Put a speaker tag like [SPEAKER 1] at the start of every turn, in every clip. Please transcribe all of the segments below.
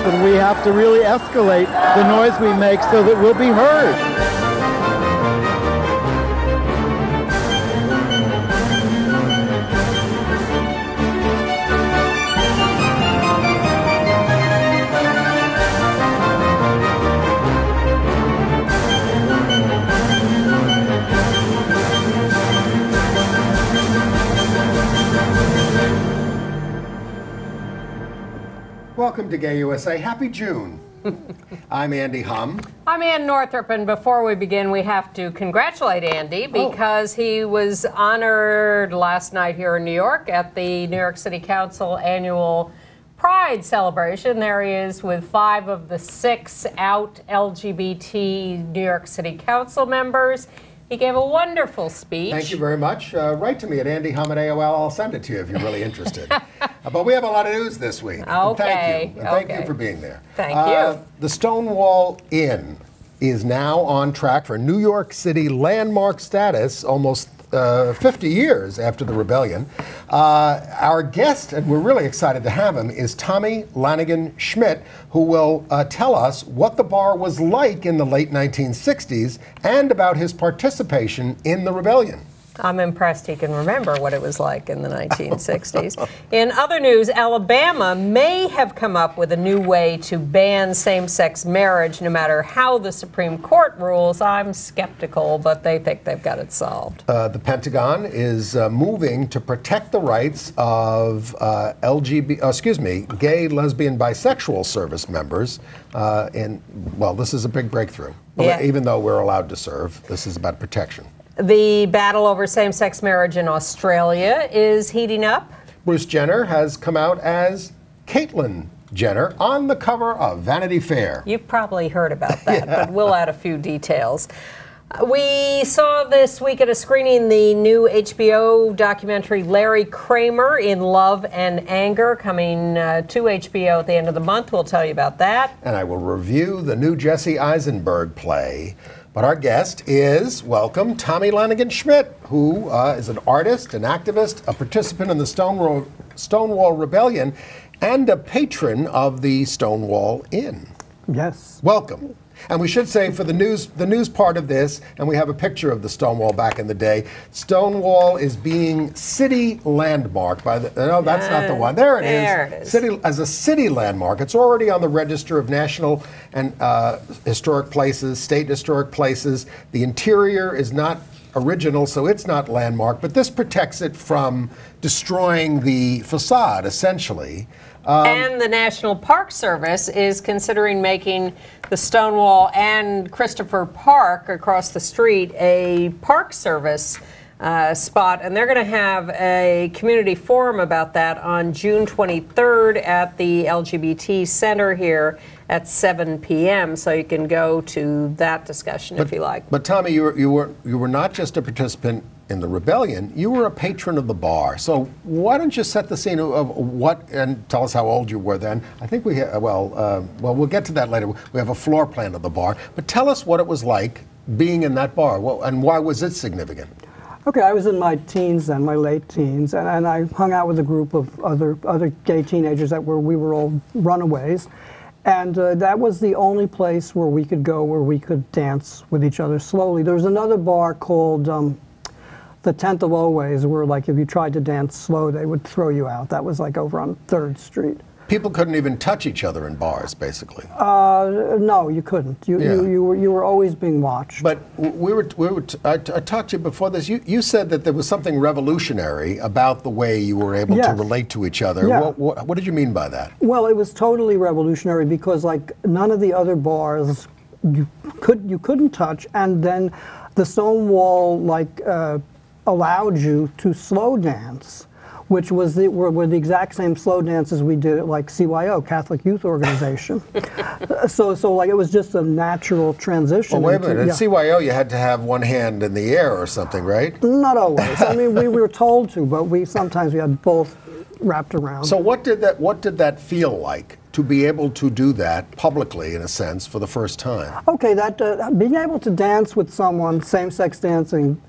[SPEAKER 1] and we have to really escalate the noise we make so that we'll be heard.
[SPEAKER 2] Welcome to Gay USA. Happy June. I'm Andy Hum.
[SPEAKER 3] I'm Ann Northrup, and before we begin, we have to congratulate Andy because he was honored last night here in New York at the New York City Council annual Pride celebration. There he is with 5 of the 6 out LGBT New York City Council members. He gave a wonderful speech.
[SPEAKER 2] Thank you very much. Write to me at andyhum@AOL. I'll send it to you if you're really interested. But we have a lot of news this week.
[SPEAKER 3] Okay.
[SPEAKER 2] Thank you. Thank you for being there.
[SPEAKER 3] Thank you.
[SPEAKER 2] The Stonewall Inn is now on track for New York City landmark status almost 50 years after the rebellion. Our guest, and we're really excited to have him, is Tommy Lanigan-Schmidt, who will tell us what the bar was like in the late 1960s and about his participation in the rebellion.
[SPEAKER 3] I'm impressed he can remember what it was like in the 1960s. In other news, Alabama may have come up with a new way to ban same-sex marriage no matter how the Supreme Court rules. I'm skeptical, but they think they've got it solved.
[SPEAKER 2] The Pentagon is moving to protect the rights of gay, lesbian, bisexual service members. Well, this is a big breakthrough.
[SPEAKER 3] Yeah.
[SPEAKER 2] Even though we're allowed to serve, this is about protection.
[SPEAKER 3] The battle over same-sex marriage in Australia is heating up.
[SPEAKER 2] Bruce Jenner has come out as Caitlyn Jenner on the cover of Vanity Fair.
[SPEAKER 3] You've probably heard about that, but we'll add a few details. We saw this week at a screening the new HBO documentary Larry Kramer in Love and Anger, coming to HBO at the end of the month. We'll tell you about that.
[SPEAKER 2] And I will review the new Jesse Eisenberg play. But our guest is, welcome, Tommy Lanigan-Schmidt, who is an artist, an activist, a participant in the Stonewall Rebellion, and a patron of the Stonewall Inn.
[SPEAKER 4] Yes.
[SPEAKER 2] Welcome. And we should say for the news part of this, and we have a picture of the Stonewall back in the day, Stonewall is being city landmarked by the, no, that's not the one. There it is. City, as a city landmark. It's already on the Register of National and Historic Places, State Historic Places. The interior is not original, so it's not landmark, but this protects it from destroying the facade, essentially.
[SPEAKER 3] And the National Park Service is considering making the Stonewall and Christopher Park across the street a Park Service spot, and they're going to have a community forum about that on June 23rd at the LGBT Center here at 7 p.m. So you can go to that discussion if you like.
[SPEAKER 2] But Tommy, you were not just a participant in the rebellion, you were a patron of the bar. So why don't you set the scene of what, and tell us how old you were then. I think we have, well, we'll get to that later. We have a floor plan of the bar, but tell us what it was like being in that bar, and why was it significant?
[SPEAKER 4] Okay, I was in my teens then, my late teens, and I hung out with a group of other gay teenagers we were all runaways. And that was the only place where we could go where we could dance with each other slowly. There was another bar called the 10th of Always, where like if you tried to dance slow, they would throw you out. That was like over on 3rd Street.
[SPEAKER 2] People couldn't even touch each other in bars, basically.
[SPEAKER 4] No, you couldn't. You were always being watched.
[SPEAKER 2] But I talked to you before this. You said that there was something revolutionary about the way you were able to relate to each other.
[SPEAKER 4] Yeah.
[SPEAKER 2] What did you mean by that?
[SPEAKER 4] Well, it was totally revolutionary because like none of the other bars you couldn't touch, and then the Stonewall like allowed you to slow dance, which was were the exact same slow dances we did at like CYO, Catholic Youth Organization. so like it was just a natural transition.
[SPEAKER 2] Oh, wait a minute. At CYO you had to have one hand in the air or something, right?
[SPEAKER 4] Not always. I mean, we were told to, but sometimes we had both wrapped around.
[SPEAKER 2] So what did that feel like to be able to do that publicly, in a sense, for the first time?
[SPEAKER 4] Okay, that being able to dance with someone, same-sex dancing,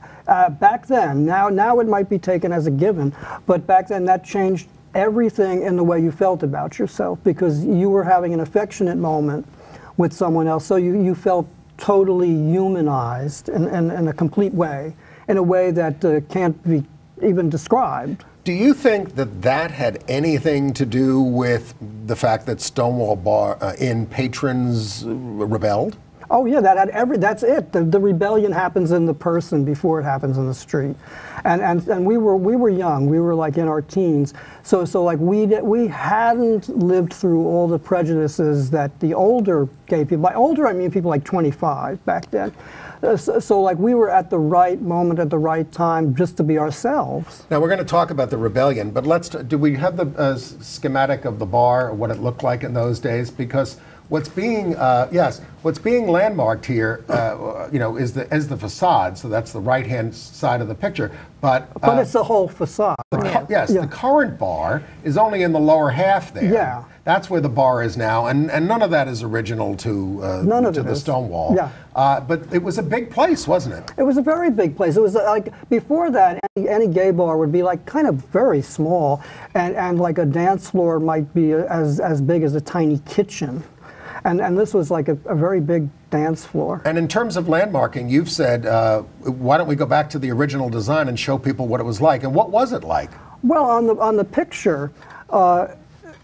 [SPEAKER 4] back then, now it might be taken as a given, but back then that changed everything in the way you felt about yourself, because you were having an affectionate moment with someone else, so you felt totally humanized in a complete way, in a way that can't be even described.
[SPEAKER 2] Do you think that that had anything to do with the fact that Stonewall Bar Inn patrons rebelled?
[SPEAKER 4] Oh yeah, that's it. The rebellion happens in the person before it happens in the street, and we were young. We were like in our teens, so like we hadn't lived through all the prejudices that the older gay people. By older, I mean people like 25 back then. So like we were at the right moment at the right time just to be ourselves.
[SPEAKER 2] Now we're going to talk about the rebellion, but do we have the schematic of the bar, or what it looked like in those days? Because what's being landmarked here, is the facade. So that's the right-hand side of the picture. But
[SPEAKER 4] it's the whole facade.
[SPEAKER 2] The current bar is only in the lower half there.
[SPEAKER 4] Yeah.
[SPEAKER 2] That's where the bar is now, and none of that is original to the Stonewall.
[SPEAKER 4] Yeah.
[SPEAKER 2] But it was a big place, wasn't it?
[SPEAKER 4] It was a very big place. It was like, before that, any gay bar would be like kind of very small, and like a dance floor might be as big as a tiny kitchen. And this was like a very big dance floor.
[SPEAKER 2] And in terms of landmarking, you've said, why don't we go back to the original design and show people what it was like? And what was it like?
[SPEAKER 4] Well, on the picture,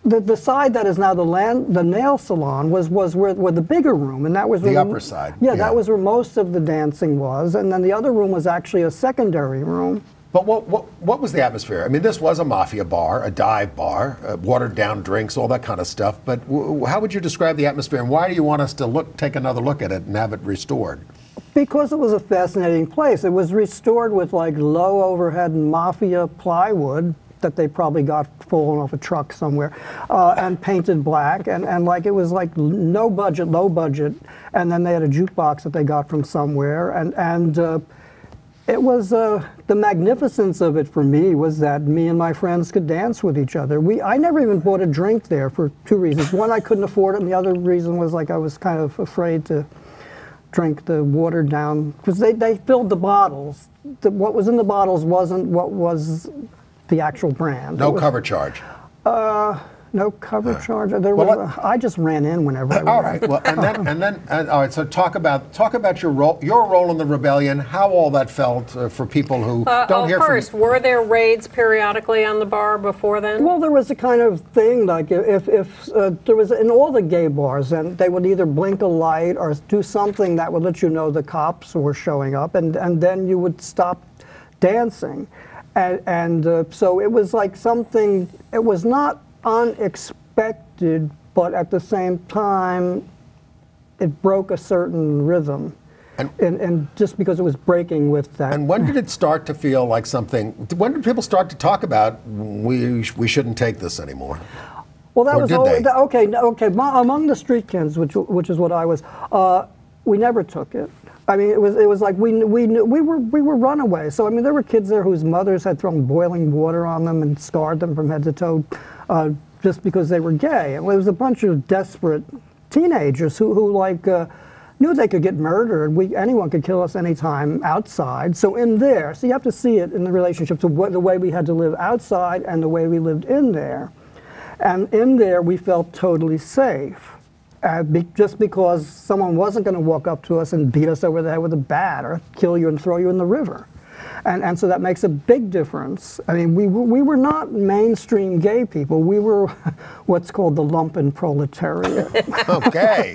[SPEAKER 4] the side that is now the nail salon was where the bigger room, and that was
[SPEAKER 2] the upper side.
[SPEAKER 4] Yeah, that was where most of the dancing was, and then the other room was actually a secondary room.
[SPEAKER 2] But what was the atmosphere? I mean, this was a mafia bar, a dive bar, watered down drinks, all that kind of stuff. But how would you describe the atmosphere, and why do you want us to take another look at it and have it restored?
[SPEAKER 4] Because it was a fascinating place. It was restored with like low overhead mafia plywood that they probably got fallen off a truck somewhere, and painted black, and like it was like low budget, and then they had a jukebox that they got from somewhere, and it was the magnificence of it for me was that me and my friends could dance with each other. I never even bought a drink there for two reasons. One, I couldn't afford it, and the other reason was like I was kind of afraid to drink the watered down, because they filled the bottles. What was in the bottles wasn't what was the actual brand.
[SPEAKER 2] No cover charge.
[SPEAKER 4] No cover charge. I just ran in whenever I went.
[SPEAKER 2] All right. Well, all right. So talk about your role in the rebellion. How all that felt for people who don't hear
[SPEAKER 3] first,
[SPEAKER 2] from.
[SPEAKER 3] Were there raids periodically on the bar before then?
[SPEAKER 4] Well, there was a kind of thing like if there was in all the gay bars, and they would either blink a light or do something that would let you know the cops were showing up, and then you would stop dancing, and so it was like something. It was not unexpected, but at the same time, it broke a certain rhythm, and just because it was breaking with that.
[SPEAKER 2] And when did it start to feel like something? When did people start to talk about we shouldn't take this anymore?
[SPEAKER 4] Well, that
[SPEAKER 2] or
[SPEAKER 4] was
[SPEAKER 2] did they?
[SPEAKER 4] Okay. Among the street kids, which is what I was, we never took it. I mean, it was like we were runaways. So I mean, there were kids there whose mothers had thrown boiling water on them and scarred them from head to toe, just because they were gay. And it was a bunch of desperate teenagers who like knew they could get murdered. Anyone could kill us anytime outside. So in there, so you have to see it in the relationship to the way we had to live outside and the way we lived in there. And in there, we felt totally safe. Just because someone wasn't going to walk up to us and beat us over the head with a bat or kill you and throw you in the river. And so that makes a big difference. I mean, we were not mainstream gay people. We were what's called the lumpen proletariat.
[SPEAKER 2] Okay.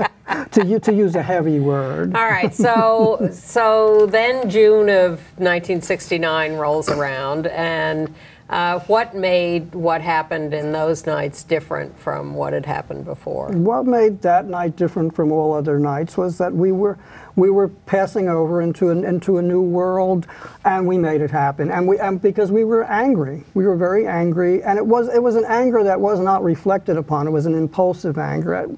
[SPEAKER 4] to use a heavy word.
[SPEAKER 3] All right, so then June of 1969 rolls around, and what made what happened in those nights different from what had happened before?
[SPEAKER 4] What made that night different from all other nights was that we were passing over into a new world, and we made it happen. And because we were angry, we were very angry, and it was an anger that was not reflected upon. It was an impulsive anger at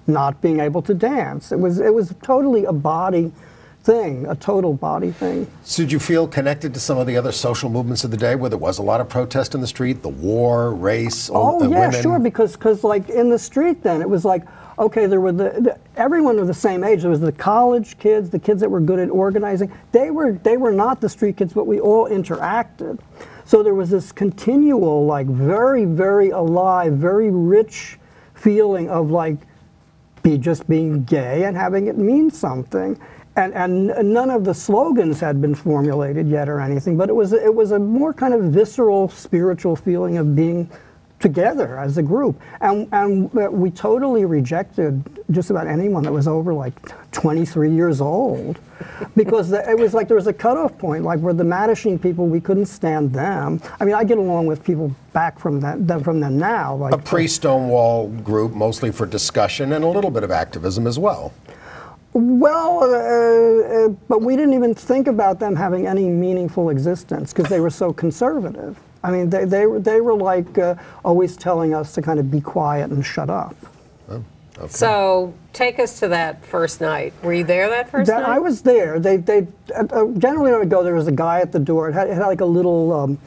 [SPEAKER 4] not being able to dance. It was totally a body thing, a total body thing.
[SPEAKER 2] So did you feel connected to some of the other social movements of the day where there was a lot of protest in the street, the war, race, women?
[SPEAKER 4] Yeah, sure, because like in the street then, it was like, okay, there were everyone of the same age. There was the college kids, the kids that were good at organizing. They were not the street kids, but we all interacted. So there was this continual, like, very, very alive, very rich feeling of, like, just being gay and having it mean something. And none of the slogans had been formulated yet or anything, but it was a more kind of visceral, spiritual feeling of being together as a group. And we totally rejected just about anyone that was over like 23 years old, because it was like there was a cutoff point, like where the Mattachine people, we couldn't stand them. I mean, I get along with people back from them now. Like
[SPEAKER 2] a pre-Stonewall group, mostly for discussion and a little bit of activism as well.
[SPEAKER 4] Well, but we didn't even think about them having any meaningful existence because they were so conservative. I mean, they were like always telling us to kind of be quiet and shut up.
[SPEAKER 2] Oh, okay.
[SPEAKER 3] So take us to that first night. Were you there that first night?
[SPEAKER 4] I was there. They generally when I would go, there was a guy at the door. It had like a little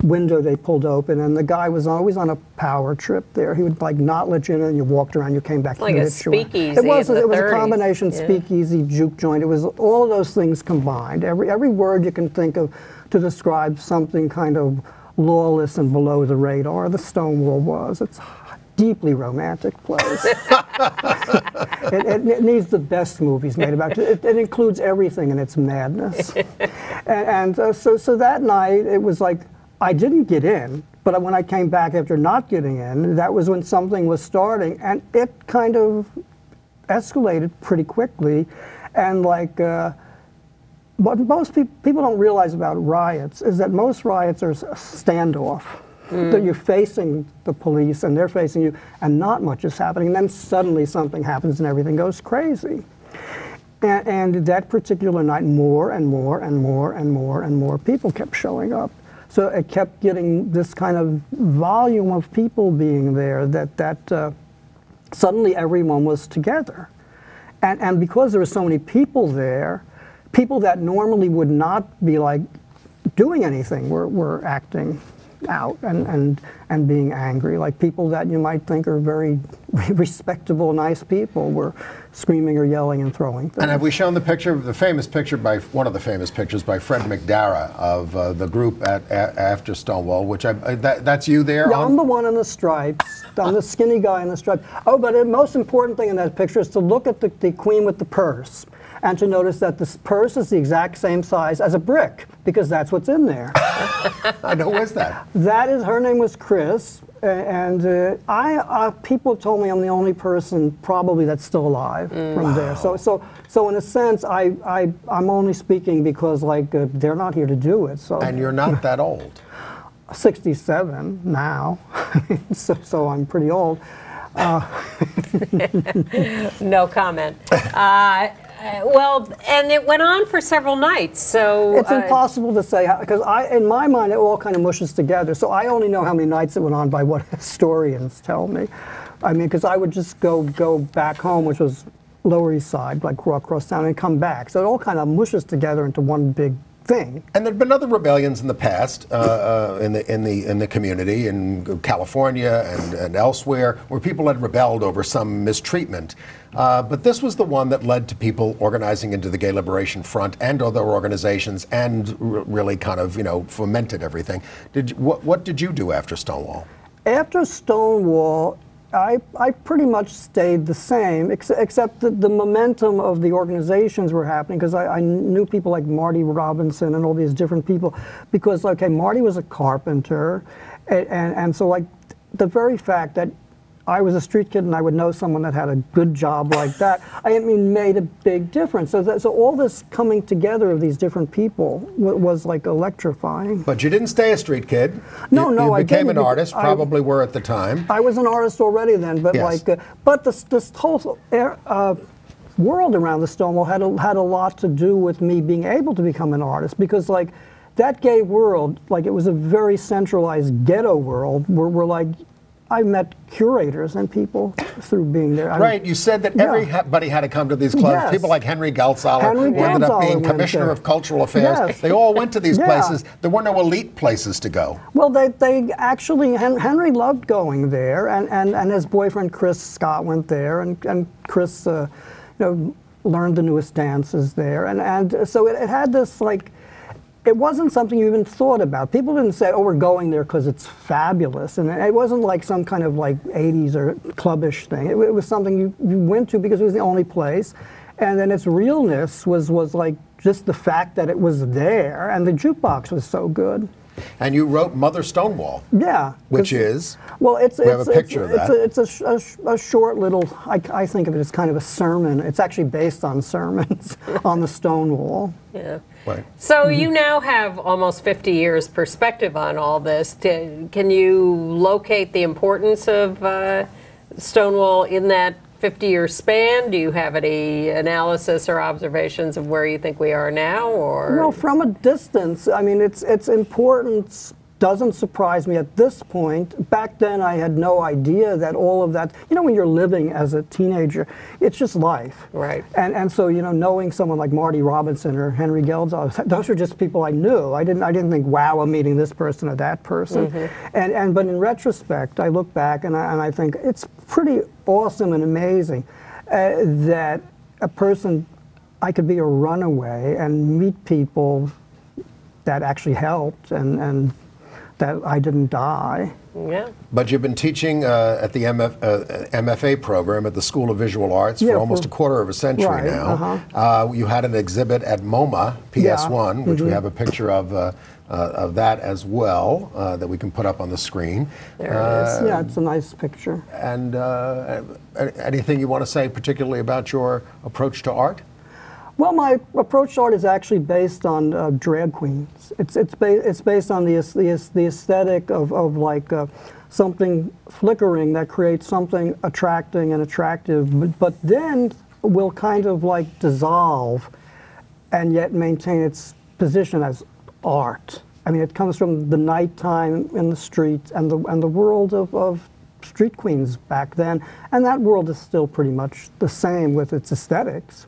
[SPEAKER 4] window they pulled open, and the guy was always on a power trip there. He would like not let you in, and you walked around, you came back.
[SPEAKER 3] Like a speakeasy.
[SPEAKER 4] It was
[SPEAKER 3] in the 30s.
[SPEAKER 4] A combination speakeasy, juke joint. It was all of those things combined. Every word you can think of to describe something kind of lawless and below the radar, the Stonewall was. It's a deeply romantic place. it needs the best movies made about it. It includes everything in its madness. So that night, it was like, I didn't get in, but when I came back after not getting in, that was when something was starting, and it kind of escalated pretty quickly. And like, what most people don't realize about riots is that most riots are a standoff. That you're facing the police and they're facing you, and not much is happening. And then suddenly something happens and everything goes crazy. And that particular night, more and more and more and more and more people kept showing up. So it kept getting this kind of volume of people being there that suddenly everyone was together. And because there were so many people there, people that normally would not be like doing anything were acting out and being angry. Like people that you might think are very respectable, nice people were screaming or yelling and throwing things.
[SPEAKER 2] And have we shown the picture, the famous picture by, one of the famous pictures by Fred McDara of the group after Stonewall, which that's you there?
[SPEAKER 4] Yeah, I'm the one in the stripes. I'm the skinny guy in the stripes. Oh, but the most important thing in that picture is to look at the queen with the purse, and to notice that this purse is the exact same size as a brick, because that's what's in there.
[SPEAKER 2] I know, who is that?
[SPEAKER 4] That is, her name was Chris, and people have told me I'm the only person probably that's still alive from there. So in a sense, I'm only speaking because like they're not here to do it. So.
[SPEAKER 2] And you're not that old.
[SPEAKER 4] 67 now, so I'm pretty old.
[SPEAKER 3] No comment. Well, and it went on for several nights, so...
[SPEAKER 4] It's impossible to say, because in my mind, it all kind of mushes together. So I only know how many nights it went on by what historians tell me. I mean, because I would just go back home, which was Lower East Side, like across town, and come back. So it all kind of mushes together into one big thing.
[SPEAKER 2] And there'd been other rebellions in the past in the community in California and elsewhere where people had rebelled over some mistreatment. But this was the one that led to people organizing into the Gay Liberation Front and other organizations and really kind of, fomented everything. What did you do after Stonewall?
[SPEAKER 4] After Stonewall, I pretty much stayed the same, except that the momentum of the organizations were happening, because I knew people like Marty Robinson and all these different people, because, okay, Marty was a carpenter, and so, like, the very fact that I was a street kid and I would know someone that had a good job like that, made a big difference. So all this coming together of these different people was like electrifying.
[SPEAKER 2] But you didn't stay a street kid.
[SPEAKER 4] No,
[SPEAKER 2] you
[SPEAKER 4] I didn't.
[SPEAKER 2] became an artist, probably were at the time.
[SPEAKER 4] I was an artist already then, but
[SPEAKER 2] yes.
[SPEAKER 4] But this whole world around the Stonewall had a lot to do with me being able to become an artist, because like that gay world, like it was a very centralized ghetto world where like I met curators and people through being there.
[SPEAKER 2] Right, you said that everybody had to come to these clubs.
[SPEAKER 4] Yes.
[SPEAKER 2] People like Henry Geldzahler, who ended up being Commissioner of Cultural Affairs.
[SPEAKER 4] Yes.
[SPEAKER 2] They all went to these places. There were no elite places to go.
[SPEAKER 4] Well, they actually, Henry loved going there, and his boyfriend Chris Scott went there, and Chris, learned the newest dances there, and so it had this like, it wasn't something you even thought about. People didn't say, oh, we're going there because it's fabulous. And it wasn't like some kind of like 80s or clubbish thing. It was something you went to because it was the only place. And then its realness was like just the fact that it was there, and the jukebox was so good.
[SPEAKER 2] And you wrote Mother Stonewall.
[SPEAKER 4] Yeah.
[SPEAKER 2] Which is?
[SPEAKER 4] Well, we
[SPEAKER 2] have a picture of that.
[SPEAKER 4] It's a short little, I think of it as kind of a sermon. It's actually based on sermons on the Stonewall.
[SPEAKER 3] Yeah.
[SPEAKER 2] Right.
[SPEAKER 3] So you now have almost 50 years perspective on all this. Can you locate the importance of Stonewall in that 50-year span? Do you have any analysis or observations of where you think we are now, or?
[SPEAKER 4] Well, from a distance, I mean, its importance doesn't surprise me at this point. Back then, I had no idea that all of that, you know, when you're living as a teenager, it's just life.
[SPEAKER 3] Right.
[SPEAKER 4] And so, you know, knowing someone like Marty Robinson or Henry Geldzahn, those are just people I knew. I didn't think, wow, I'm meeting this person or that person. Mm-hmm. But in retrospect, I look back and I think it's pretty awesome and amazing that a person, I could be a runaway and meet people that actually helped and that I didn't die.
[SPEAKER 3] Yeah.
[SPEAKER 2] But you've been teaching at the MFA program at the School of Visual Arts for almost a quarter of a century now. You had an exhibit at MoMA, PS1, which we have a picture of that as well that we can put up on the screen.
[SPEAKER 3] There it is.
[SPEAKER 4] Yeah, it's a nice picture.
[SPEAKER 2] And anything you want to say particularly about your approach to art?
[SPEAKER 4] Well, my approach to art is actually based on drag queens. It's based on the aesthetic of like something flickering that creates something attracting and attractive, but then will kind of like dissolve and yet maintain its position as art. I mean, it comes from the nighttime in the street and the world of street queens back then, and that world is still pretty much the same with its aesthetics.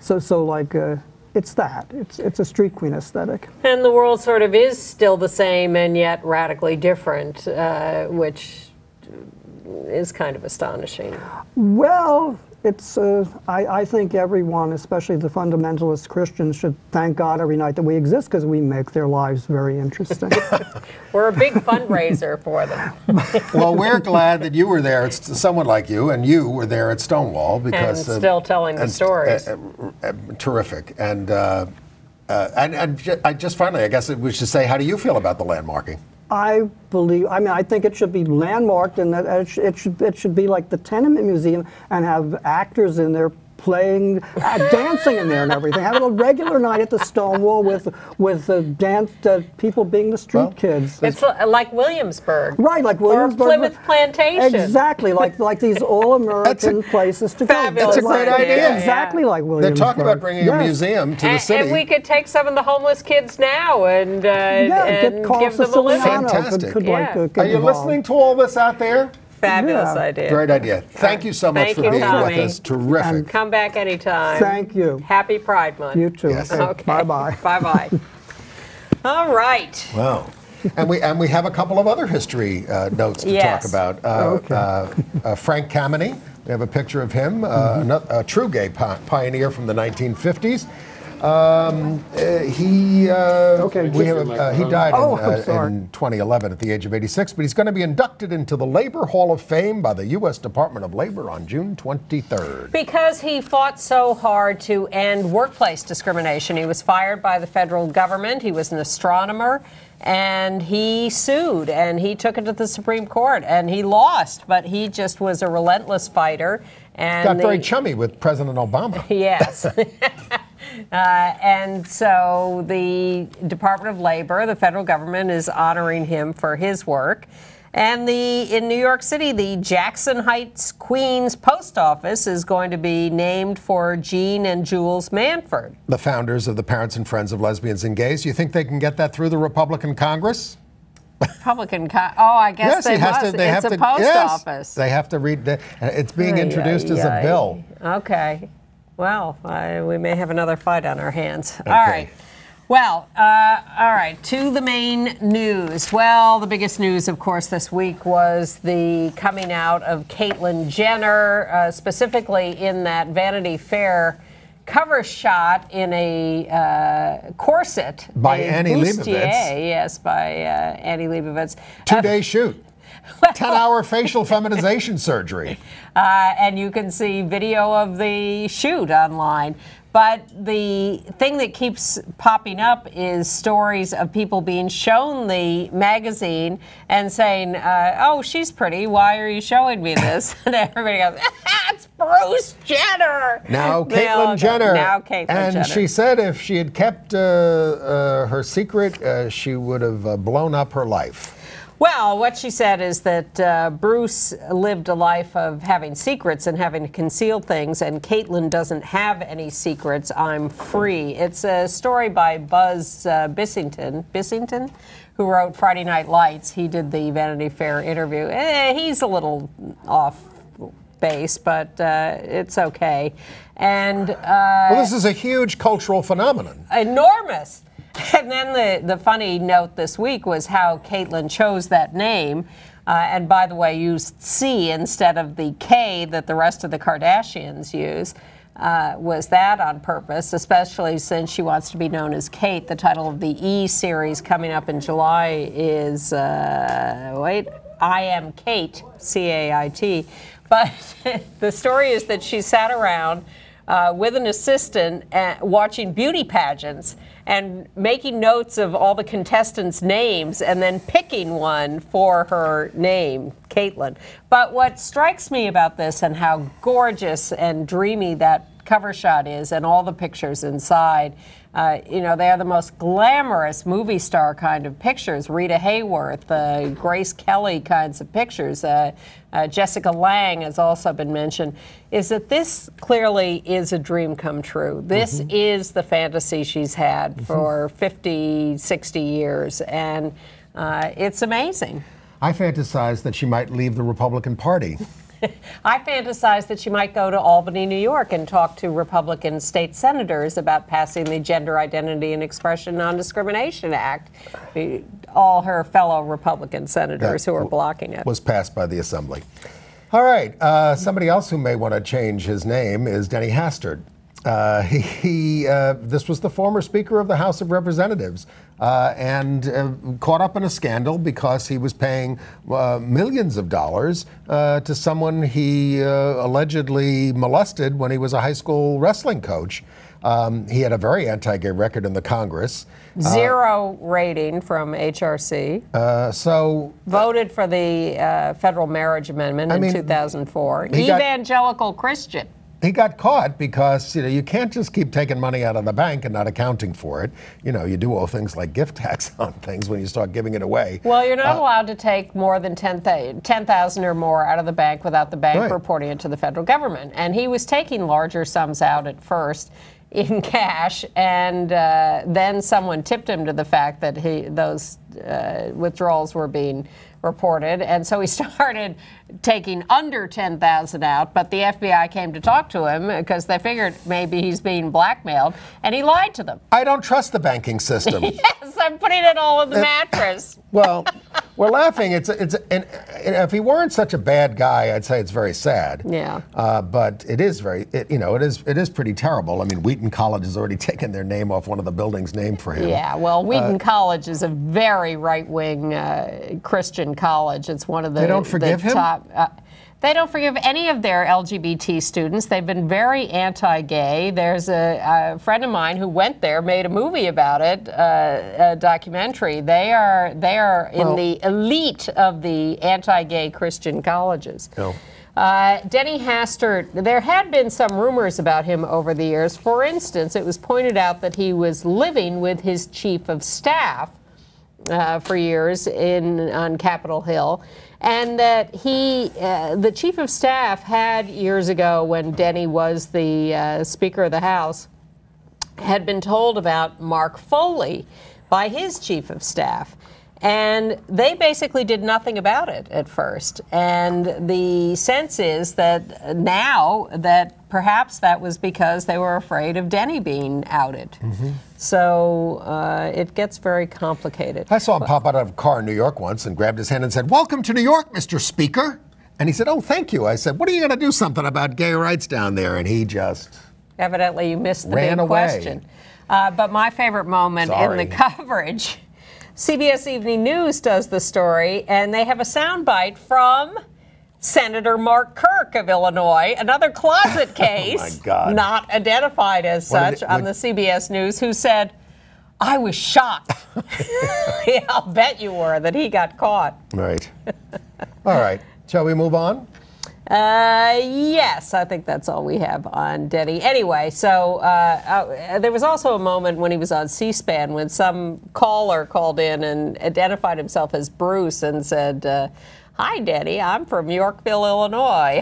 [SPEAKER 4] So like, it's that. It's a street queen aesthetic. And
[SPEAKER 3] the world sort of is still the same and yet radically different, which is kind of astonishing.
[SPEAKER 4] Well, it's, I think everyone, especially the fundamentalist Christians, should thank God every night that we exist because we make their lives very interesting.
[SPEAKER 3] We're a big fundraiser for them.
[SPEAKER 2] Well, we're glad that you were there. It's someone like you, and you were there at Stonewall because
[SPEAKER 3] and still telling the stories.
[SPEAKER 2] Terrific. And I just finally, I guess we should say, how do you feel about the landmarking?
[SPEAKER 4] I think it should be landmarked, and that it should be like the Tenement Museum and have actors in there playing, dancing in there and everything. Having a regular night at the Stonewall with dance people being the street kids.
[SPEAKER 3] It's like Williamsburg,
[SPEAKER 4] right? Like Williamsburg,
[SPEAKER 3] or Plymouth Plantation.
[SPEAKER 4] Exactly, like these all-American places to go.
[SPEAKER 3] That's
[SPEAKER 2] a great idea.
[SPEAKER 4] Exactly like Williamsburg.
[SPEAKER 2] They're talking about bringing a museum to the city.
[SPEAKER 3] And we could take some of the homeless kids now and give them a living.
[SPEAKER 2] Fantastic.
[SPEAKER 4] Are
[SPEAKER 2] you listening to all this out there?
[SPEAKER 3] Fabulous idea.
[SPEAKER 2] Great idea. Thank you so much for being with us. Terrific.
[SPEAKER 3] And come back anytime.
[SPEAKER 4] Thank you.
[SPEAKER 3] Happy Pride Month.
[SPEAKER 4] You too.
[SPEAKER 2] Yes.
[SPEAKER 3] Okay.
[SPEAKER 4] Bye-bye.
[SPEAKER 3] Bye-bye. All right.
[SPEAKER 2] Wow. And we have a couple of other history notes to talk about. Frank Kameny. We have a picture of him, a true gay pioneer from the 1950s. He died in 2011 at the age of 86, but he's going to be inducted into the Labor Hall of Fame by the U.S. Department of Labor on June 23rd.
[SPEAKER 3] Because he fought so hard to end workplace discrimination. He was fired by the federal government. He was an astronomer. And he sued, and he took it to the Supreme Court, and he lost, but he just was a relentless fighter. And
[SPEAKER 2] got very chummy with President Obama.
[SPEAKER 3] Yes. And so the Department of Labor, the federal government, is honoring him for his work. And in New York City, the Jackson Heights Queens Post Office is going to be named for Jean and Jules Manford.
[SPEAKER 2] The founders of the Parents and Friends of Lesbians and Gays. You think they can get that through the Republican Congress?
[SPEAKER 3] I guess they must. It's a post office.
[SPEAKER 2] They have to read. It's being introduced as a bill.
[SPEAKER 3] Okay. Well, we may have another fight on our hands. Okay. All right. Well, all right, to the main news. Well, the biggest news, of course, this week was the coming out of Caitlyn Jenner, specifically in that Vanity Fair cover shot in a corset.
[SPEAKER 2] By Annie Leibovitz.
[SPEAKER 3] Yes, by Annie Leibovitz.
[SPEAKER 2] 2-day shoot. 10-hour facial feminization surgery.
[SPEAKER 3] And you can see video of the shoot online. But the thing that keeps popping up is stories of people being shown the magazine and saying, oh, she's pretty. Why are you showing me this? And everybody goes, it's Bruce Jenner.
[SPEAKER 2] Now Caitlyn Jenner.
[SPEAKER 3] Now Caitlyn Jenner.
[SPEAKER 2] And she said if she had kept her secret, she would have blown up her life.
[SPEAKER 3] Well, what she said is that Bruce lived a life of having secrets and having to conceal things, and Caitlyn doesn't have any secrets. I'm free. It's a story by Buzz Bissington, who wrote Friday Night Lights. He did the Vanity Fair interview. He's a little off base, but it's okay. And
[SPEAKER 2] well, this is a huge cultural phenomenon.
[SPEAKER 3] Enormous. And then the funny note this week was how Caitlyn chose that name. And by the way, used C instead of the K that the rest of the Kardashians use. Was that on purpose, especially since she wants to be known as Kate. The title of the E series coming up in July is, I Am Kate, C-A-I-T. But the story is that she sat around with an assistant watching beauty pageants and making notes of all the contestants' names and then picking one for her name, Caitlyn. But what strikes me about this and how gorgeous and dreamy that cover shot is and all the pictures inside, you know, they are the most glamorous movie star kind of pictures. Rita Hayworth, Grace Kelly kinds of pictures. Jessica Lange has also been mentioned. Is that this clearly is a dream come true. This is the fantasy she's had for 50, 60 years, and it's amazing.
[SPEAKER 2] I fantasize that she might leave the Republican Party.
[SPEAKER 3] I fantasize that she might go to Albany, New York, and talk to Republican state senators about passing the Gender Identity and Expression Non-Discrimination Act. All her fellow Republican senators who are blocking it.
[SPEAKER 2] Was passed by the Assembly. All right. Somebody else who may want to change his name is Denny Hastert. This was the former Speaker of the House of Representatives and caught up in a scandal because he was paying millions of dollars to someone he allegedly molested when he was a high school wrestling coach. He had a very anti-gay record in the Congress.
[SPEAKER 3] Zero rating from HRC. Voted for the Federal Marriage Amendment in 2004. Evangelical Christian.
[SPEAKER 2] He got caught because, you know, you can't just keep taking money out of the bank and not accounting for it. You know, you do all things like gift tax on things when you start giving it away.
[SPEAKER 3] Well, you're not allowed to take more than $10,000 or more out of the bank without the bank reporting it to the federal government. And he was taking larger sums out at first in cash, and then someone tipped him to the fact that those withdrawals were being reported, and so he started taking under $10,000 out, but the FBI came to talk to him because they figured maybe he's being blackmailed, and he lied to them.
[SPEAKER 2] I don't trust the banking system.
[SPEAKER 3] Yes, I'm putting it all in the mattress.
[SPEAKER 2] Well, we're laughing. And if he weren't such a bad guy, I'd say it's very sad.
[SPEAKER 3] Yeah.
[SPEAKER 2] But it is it is pretty terrible. I mean, Wheaton College has already taken their name off one of the buildings named for him.
[SPEAKER 3] Yeah. Well, Wheaton College is a very right-wing Christian college. It's one of the
[SPEAKER 2] They don't forgive him?
[SPEAKER 3] top. They don't forgive any of their LGBT students. They've been very anti-gay. There's a friend of mine who went there, made a movie about it, a documentary. They are in the elite of the anti-gay Christian colleges.
[SPEAKER 2] No.
[SPEAKER 3] Denny Hastert, there had been some rumors about him over the years. For instance, it was pointed out that he was living with his chief of staff for years on Capitol Hill, and that the chief of staff had years ago, when Denny was the Speaker of the House, had been told about Mark Foley by his chief of staff. And they basically did nothing about it at first. And the sense is that now that perhaps that was because they were afraid of Denny being outed. So it gets very complicated.
[SPEAKER 2] I saw him pop out of a car in New York once and grabbed his hand and said, "Welcome to New York, Mr. Speaker." And he said, "Oh, thank you." I said, "What are you going to do something about gay rights down there?" And he just
[SPEAKER 3] Evidently, you missed the
[SPEAKER 2] Ran
[SPEAKER 3] big
[SPEAKER 2] away.
[SPEAKER 3] question. But my favorite moment in the coverage, CBS Evening News does the story, and they have a soundbite from Senator Mark Kirk of Illinois, another closet case,
[SPEAKER 2] oh my God.
[SPEAKER 3] not identified as such on the CBS News, who said, I was shocked. Yeah, I'll bet you were that he got caught.
[SPEAKER 2] Right. All right. Shall we move on?
[SPEAKER 3] Yes, I think that's all we have on Denny. Anyway, so there was also a moment when he was on C-SPAN when some caller called in and identified himself as Bruce and said, hi, Denny, I'm from Yorkville, Illinois,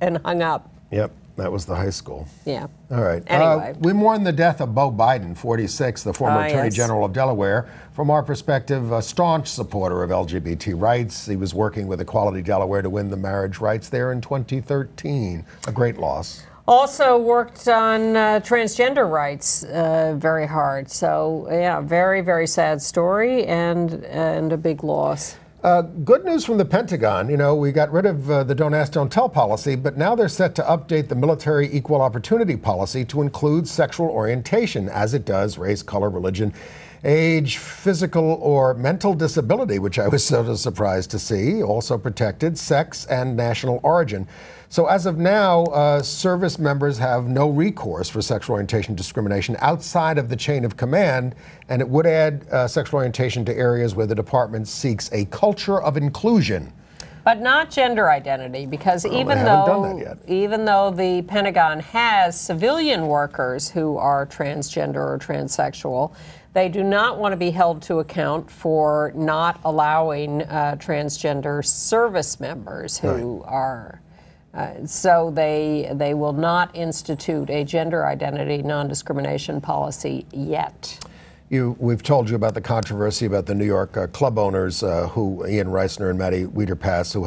[SPEAKER 3] and hung up.
[SPEAKER 2] Yep, that was the high school.
[SPEAKER 3] Yeah.
[SPEAKER 2] All right.
[SPEAKER 3] Anyway.
[SPEAKER 2] We mourn the death of Beau Biden, 46, the former Attorney
[SPEAKER 3] yes.
[SPEAKER 2] General of Delaware. From our perspective, a staunch supporter of LGBT rights. He was working with Equality Delaware to win the marriage rights there in 2013. A great loss.
[SPEAKER 3] Also worked on transgender rights very hard. So, yeah, very, very sad story and a big loss.
[SPEAKER 2] Good news from the Pentagon. You know, we got rid of the Don't Ask, Don't Tell policy, but now they're set to update the military equal opportunity policy to include sexual orientation, as it does race, color, religion, age, physical or mental disability, which I was sort of surprised to see, also protected, sex, and national origin. So as of now, service members have no recourse for sexual orientation discrimination outside of the chain of command, and it would add sexual orientation to areas where the department seeks a culture of inclusion.
[SPEAKER 3] But not gender identity, because
[SPEAKER 2] Well, even though
[SPEAKER 3] the Pentagon has civilian workers who are transgender or transsexual, they do not want to be held to account for not allowing transgender service members who are. So they will not institute a gender identity non-discrimination policy yet.
[SPEAKER 2] We've told you about the controversy about the New York club owners, who Ian Reisner and Maddie Wiederpass, who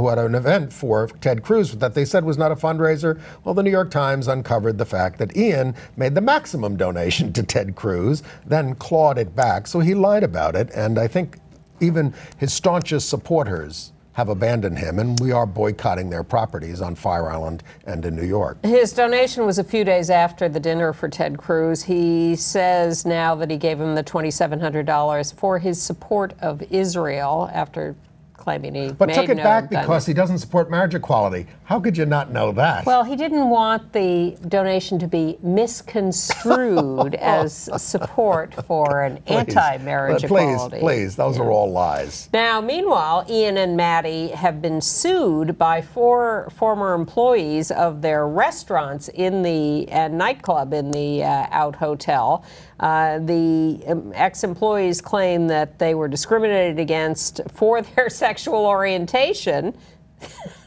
[SPEAKER 2] had an event for Ted Cruz that they said was not a fundraiser. Well, the New York Times uncovered the fact that Ian made the maximum donation to Ted Cruz, then clawed it back. So he lied about it, and I think even his staunchest supporters have abandoned him, and we are boycotting their properties on Fire Island and in New York.
[SPEAKER 3] His donation was a few days after the dinner for Ted Cruz. He says now that he gave him the $2,700 for his support of Israel after claiming he
[SPEAKER 2] But
[SPEAKER 3] made
[SPEAKER 2] took it
[SPEAKER 3] no
[SPEAKER 2] back
[SPEAKER 3] gun-
[SPEAKER 2] because he doesn't support marriage equality. How could you not know that?
[SPEAKER 3] Well, he didn't want the donation to be misconstrued as support for an anti-marriage equality.
[SPEAKER 2] Please, those are all lies.
[SPEAKER 3] Now, meanwhile, Ian and Maddie have been sued by 4 former employees of their restaurants in the nightclub in the Out Hotel. The ex-employees claim that they were discriminated against for their sexual orientation,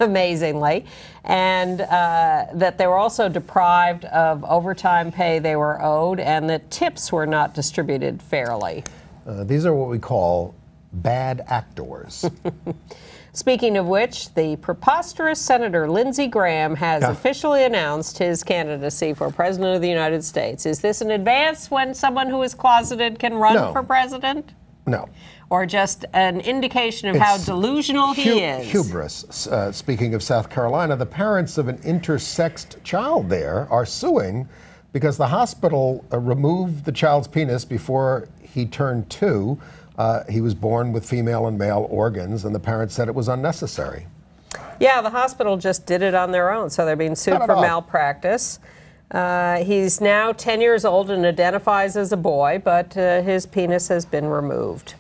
[SPEAKER 3] amazingly, and that they were also deprived of overtime pay they were owed, and that tips were not distributed fairly.
[SPEAKER 2] These are what we call bad actors.
[SPEAKER 3] Speaking of which, the preposterous Senator Lindsey Graham has officially announced his candidacy for President of the United States. Is this an advance when someone who is closeted can run for president?
[SPEAKER 2] No.
[SPEAKER 3] Or just an indication of how delusional he is?
[SPEAKER 2] Hubris. Speaking of South Carolina, the parents of an intersexed child there are suing because the hospital removed the child's penis before he turned 2. He was born with female and male organs, and the parents said it was unnecessary.
[SPEAKER 3] Yeah, the hospital just did it on their own, so they're being sued for malpractice. He's now 10 years old and identifies as a boy, but his penis has been removed.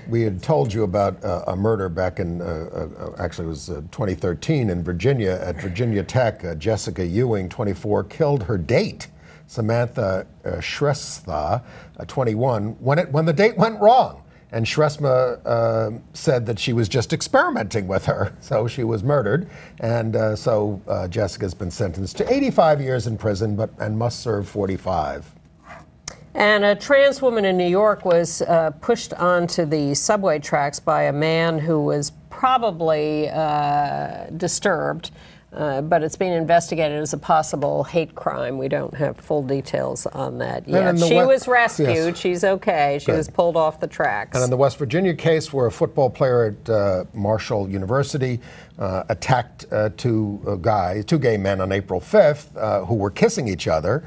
[SPEAKER 2] We had told you about a murder back in, actually it was 2013 in Virginia, at Virginia Tech. Jessica Ewing, 24, killed her date, Samantha Shrestha, 21, when the date went wrong. And Shrestha said that she was just experimenting with her. So she was murdered. And so Jessica's been sentenced to 85 years in prison and must serve 45.
[SPEAKER 3] And a trans woman in New York was pushed onto the subway tracks by a man who was probably disturbed. but it's being investigated as a possible hate crime. We don't have full details on that yet. She was rescued. Yes. She's okay. She was pulled off the tracks.
[SPEAKER 2] And in the West Virginia case, where a football player at Marshall University attacked two gay men on April 5th who were kissing each other,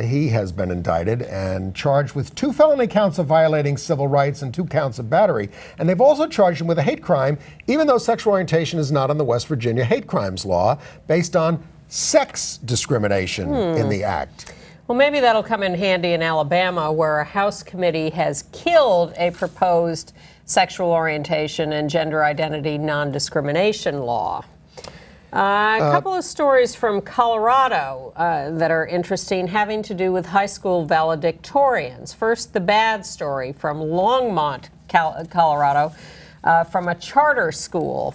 [SPEAKER 2] he has been indicted and charged with 2 felony counts of violating civil rights and 2 counts of battery. And they've also charged him with a hate crime, even though sexual orientation is not on the West Virginia hate crimes law, based on sex discrimination in the act.
[SPEAKER 3] Well, maybe that'll come in handy in Alabama, where a House committee has killed a proposed sexual orientation and gender identity non-discrimination law. A couple of stories from Colorado that are interesting, having to do with high school valedictorians. First, the bad story from Longmont, Colorado, from a charter school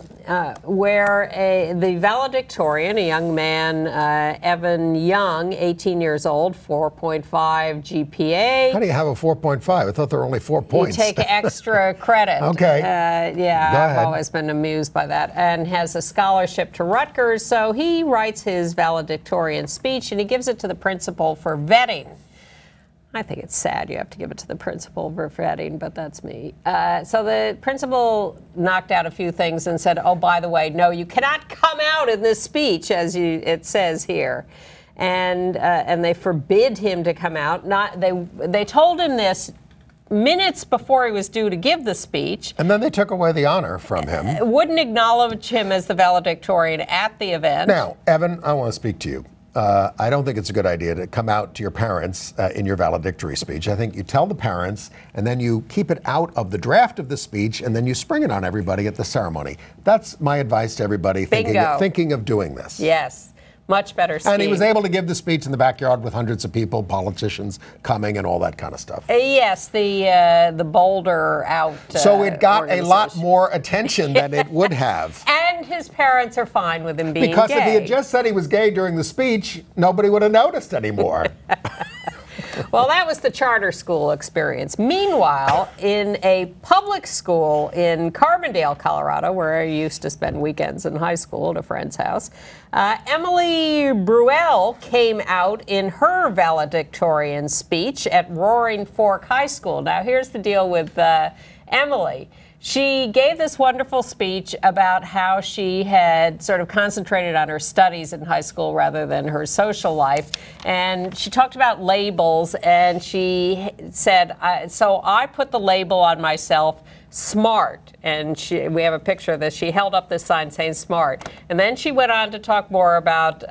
[SPEAKER 3] where the valedictorian, a young man, Evan Young, 18 years old, 4.5 GPA.
[SPEAKER 2] How do you have a 4.5? I thought there were only 4 points.
[SPEAKER 3] You take extra credit.
[SPEAKER 2] Okay.
[SPEAKER 3] Yeah, I've always been amused by that. And has a scholarship to Rutgers, so he writes his valedictorian speech and he gives it to the principal for vetting. I think it's sad you have to give it to the principal for vetting, but that's me. So the principal knocked out a few things and said, oh, by the way, no, you cannot come out in this speech, as it says here. And they forbid him to come out. They told him this minutes before he was due to give the speech.
[SPEAKER 2] And then they took away the honor from him.
[SPEAKER 3] Wouldn't acknowledge him as the valedictorian at the event.
[SPEAKER 2] Now, Evan, I want to speak to you. I don't think it's a good idea to come out to your parents in your valedictory speech. I think you tell the parents, and then you keep it out of the draft of the speech, and then you spring it on everybody at the ceremony. That's my advice to everybody thinking of doing this.
[SPEAKER 3] Yes. Much better scheme.
[SPEAKER 2] And he was able to give the speech in the backyard with hundreds of people, politicians coming, and all that kind of stuff.
[SPEAKER 3] Yes, the Boulder out.
[SPEAKER 2] So it got a lot more attention than it would have.
[SPEAKER 3] And his parents are fine with him being
[SPEAKER 2] because
[SPEAKER 3] gay.
[SPEAKER 2] If he had just said he was gay during the speech, nobody would have noticed anymore.
[SPEAKER 3] Well, that was the charter school experience. Meanwhile, in a public school in Carbondale, Colorado, where I used to spend weekends in high school at a friend's house, Emily Bruell came out in her valedictorian speech at Roaring Fork High School. Now, here's the deal with Emily. She gave this wonderful speech about how she had sort of concentrated on her studies in high school rather than her social life. And she talked about labels, and she said, so I put the label on myself, smart. And we have a picture of this. She held up this sign saying smart. And then she went on to talk more about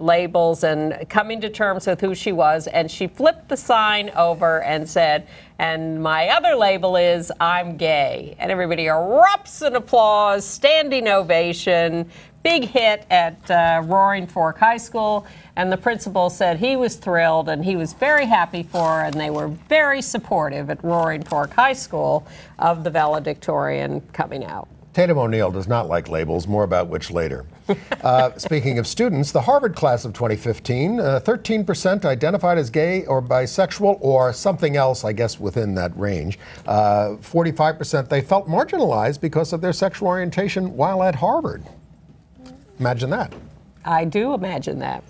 [SPEAKER 3] labels and coming to terms with who she was. And she flipped the sign over and said, and my other label is I'm gay. And everybody erupts in applause, standing ovation. Big hit at Roaring Fork High School. And the principal said he was thrilled and he was very happy for her, and they were very supportive at Roaring Fork High School of the valedictorian coming out.
[SPEAKER 2] Tatum O'Neal does not like labels, more about which later. Speaking of students, the Harvard class of 2015, 13% identified as gay or bisexual or something else, I guess, within that range. 45% they felt marginalized because of their sexual orientation while at Harvard. Imagine that.
[SPEAKER 3] I do imagine that.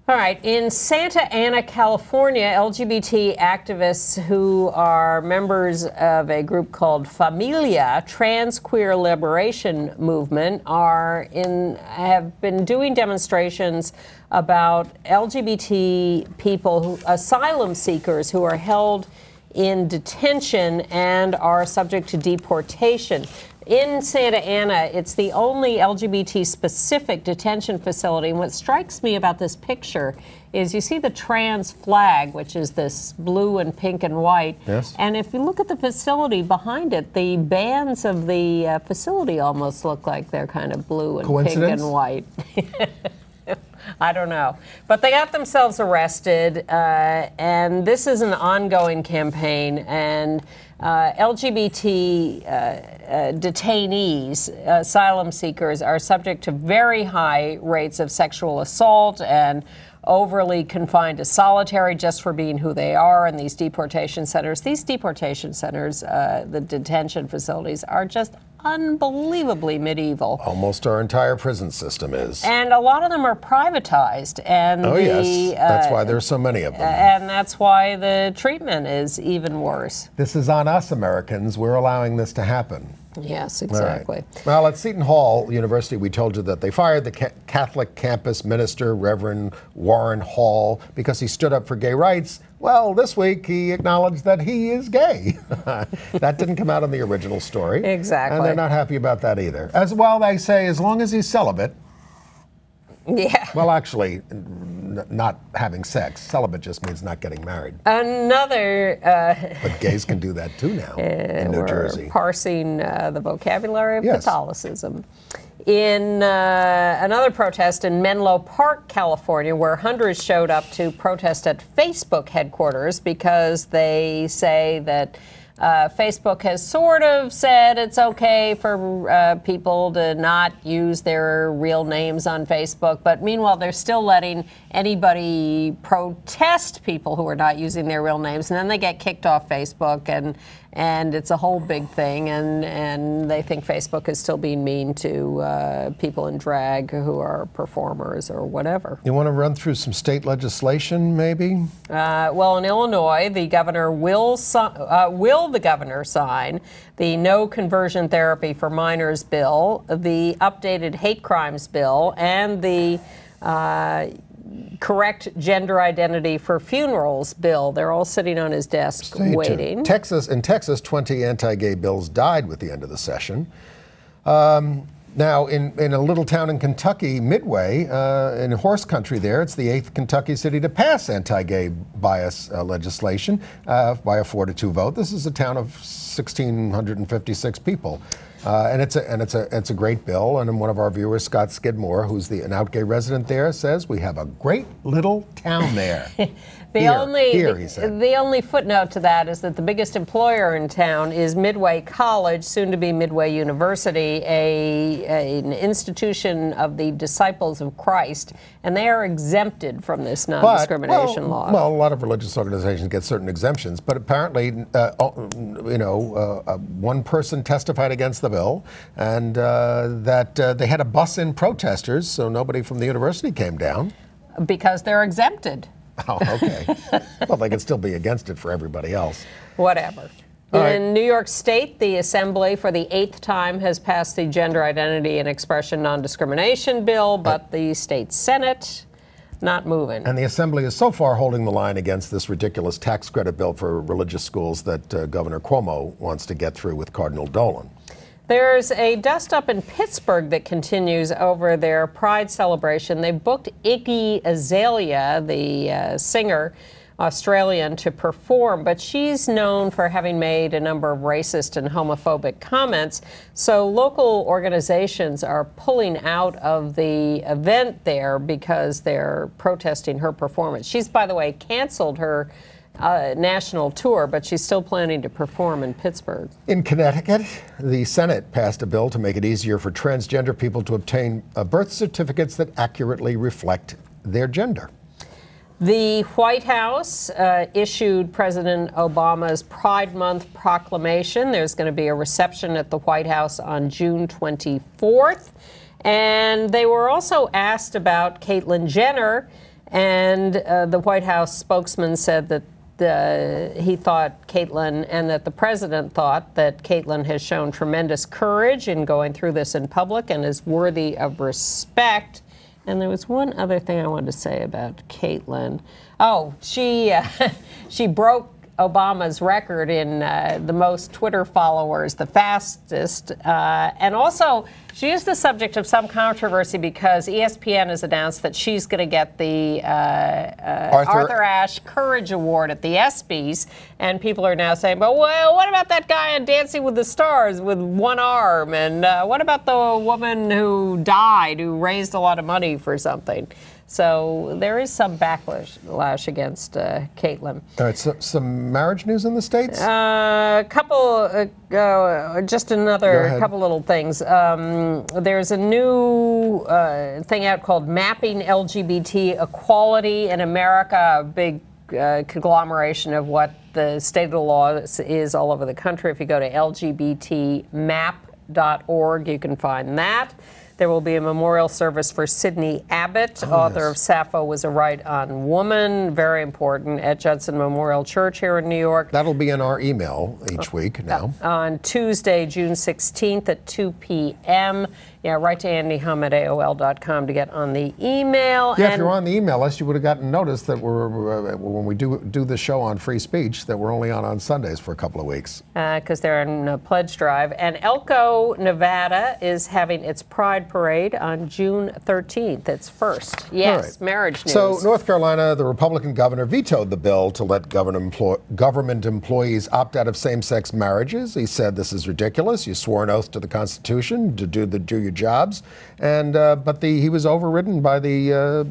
[SPEAKER 3] All right, in Santa Ana, California, LGBT activists who are members of a group called Familia, Trans Queer Liberation Movement, have been doing demonstrations about LGBT people, asylum seekers who are held in detention and are subject to deportation. In Santa Ana, it's the only LGBT-specific detention facility. And what strikes me about this picture is you see the trans flag, which is this blue and pink and white.
[SPEAKER 2] Yes.
[SPEAKER 3] And if you look at the facility behind it, the bands of the facility almost look like they're kind of blue and pink and white. I don't know. But they got themselves arrested, and this is an ongoing campaign. And LGBT detainees, asylum seekers, are subject to very high rates of sexual assault and overly confined to solitary just for being who they are in these deportation centers. These deportation centers, the detention facilities, are just unbelievably medieval.
[SPEAKER 2] Almost our entire prison system is.
[SPEAKER 3] And a lot of them are privatized. And
[SPEAKER 2] yes, that's why there's so many of them.
[SPEAKER 3] And that's why the treatment is even worse.
[SPEAKER 2] This is on us, Americans. We're allowing this to happen.
[SPEAKER 3] Yes, exactly.
[SPEAKER 2] Right. Well, at Seton Hall University, we told you that they fired the Catholic campus minister, Reverend Warren Hall, because he stood up for gay rights. Well, this week he acknowledged that he is gay. That didn't come out in the original story.
[SPEAKER 3] Exactly.
[SPEAKER 2] And they're not happy about that either. As well, they say, as long as he's celibate.
[SPEAKER 3] Yeah.
[SPEAKER 2] Well, actually, not having sex. Celibate just means not getting married.
[SPEAKER 3] Another...
[SPEAKER 2] But gays can do that too now in New Jersey.
[SPEAKER 3] Parsing the vocabulary of
[SPEAKER 2] Yes.
[SPEAKER 3] Catholicism. In another protest in Menlo Park, California, where hundreds showed up to protest at Facebook headquarters because they say that Facebook has sort of said it's okay for people to not use their real names on Facebook, but meanwhile they're still letting anybody protest people who are not using their real names, and then they get kicked off Facebook, and it's a whole big thing, and they think Facebook is still being mean to people in drag who are performers or whatever.
[SPEAKER 2] You want to run through some state legislation, maybe?
[SPEAKER 3] Well, in Illinois, the governor will the governor sign the No Conversion Therapy for Minors bill, the updated hate crimes bill, and the correct gender identity for funerals bill. They're all sitting on his desk waiting.
[SPEAKER 2] In Texas, 20 anti-gay bills died with the end of the session. Now, in a little town in Kentucky, Midway, in horse country there, it's the 8th Kentucky city to pass anti-gay bias legislation by a 4-2 vote. This is a town of 1,656 people. And it's a great bill. And one of our viewers, Scott Skidmore, who's an out gay resident there, says we have a great little town there.
[SPEAKER 3] The
[SPEAKER 2] he
[SPEAKER 3] only footnote to that is that the biggest employer in town is Midway College, soon to be Midway University, an institution of the Disciples of Christ, and they are exempted from this non-discrimination law.
[SPEAKER 2] Well, a lot of religious organizations get certain exemptions, but apparently, one person testified against the bill, and that they had to bus in protesters, so nobody from the university came down.
[SPEAKER 3] Because they're exempted.
[SPEAKER 2] Oh, okay. Well, they could still be against it for everybody else.
[SPEAKER 3] Whatever. In New York State, the Assembly for the 8th time has passed the Gender Identity and Expression Non-Discrimination Bill, but the state Senate not moving.
[SPEAKER 2] And the Assembly is so far holding the line against this ridiculous tax credit bill for religious schools that Governor Cuomo wants to get through with Cardinal Dolan.
[SPEAKER 3] There's a dust-up in Pittsburgh that continues over their Pride celebration. They booked Iggy Azalea, the singer, Australian, to perform, but she's known for having made a number of racist and homophobic comments. So local organizations are pulling out of the event there because they're protesting her performance. She's, by the way, canceled her national tour, but she's still planning to perform in Pittsburgh.
[SPEAKER 2] In Connecticut, the Senate passed a bill to make it easier for transgender people to obtain birth certificates that accurately reflect their gender.
[SPEAKER 3] The White House issued President Obama's Pride Month proclamation. There's going to be a reception at the White House on June 24th. And they were also asked about Caitlyn Jenner, and the White House spokesman said that he thought Caitlyn, and that the president thought that Caitlyn has shown tremendous courage in going through this in public and is worthy of respect. And there was one other thing I wanted to say about Caitlyn. Oh, she broke Obama's record in the most Twitter followers, the fastest. And also, she is the subject of some controversy because ESPN has announced that she's going to get the Arthur Ashe Courage Award at the ESPYs. And people are now saying, well, what about that guy on Dancing with the Stars with one arm? And what about the woman who died, who raised a lot of money for something? So there is some backlash against Caitlyn.
[SPEAKER 2] All right, so some marriage news in the States?
[SPEAKER 3] Just another couple little things. There's a new thing out called Mapping LGBT Equality in America, a big conglomeration of what the state of the law is all over the country. If you go to lgbtmap.org, payoffs.org. You can find that. There will be a memorial service for Sidney Abbott, author of Sappho Was a Right-On Woman, very important, at Judson Memorial Church here in New York.
[SPEAKER 2] That'll be in our email each week now.
[SPEAKER 3] On Tuesday, June 16th at 2 p.m. Yeah, write to andyhum@aol.com to get on the email.
[SPEAKER 2] Yeah, if you're on the email list, you would have gotten notice that when we do the show on free speech, that we're only on Sundays for a couple of weeks.
[SPEAKER 3] Because they're in a pledge drive. And Elko, Nevada is having its Pride Parade on June 13th. It's first. Yes,
[SPEAKER 2] right.
[SPEAKER 3] Marriage news.
[SPEAKER 2] So North Carolina, the Republican governor vetoed the bill to let government employees opt out of same-sex marriages. He said this is ridiculous. You swore an oath to the Constitution to do your jobs, and but he was overridden by the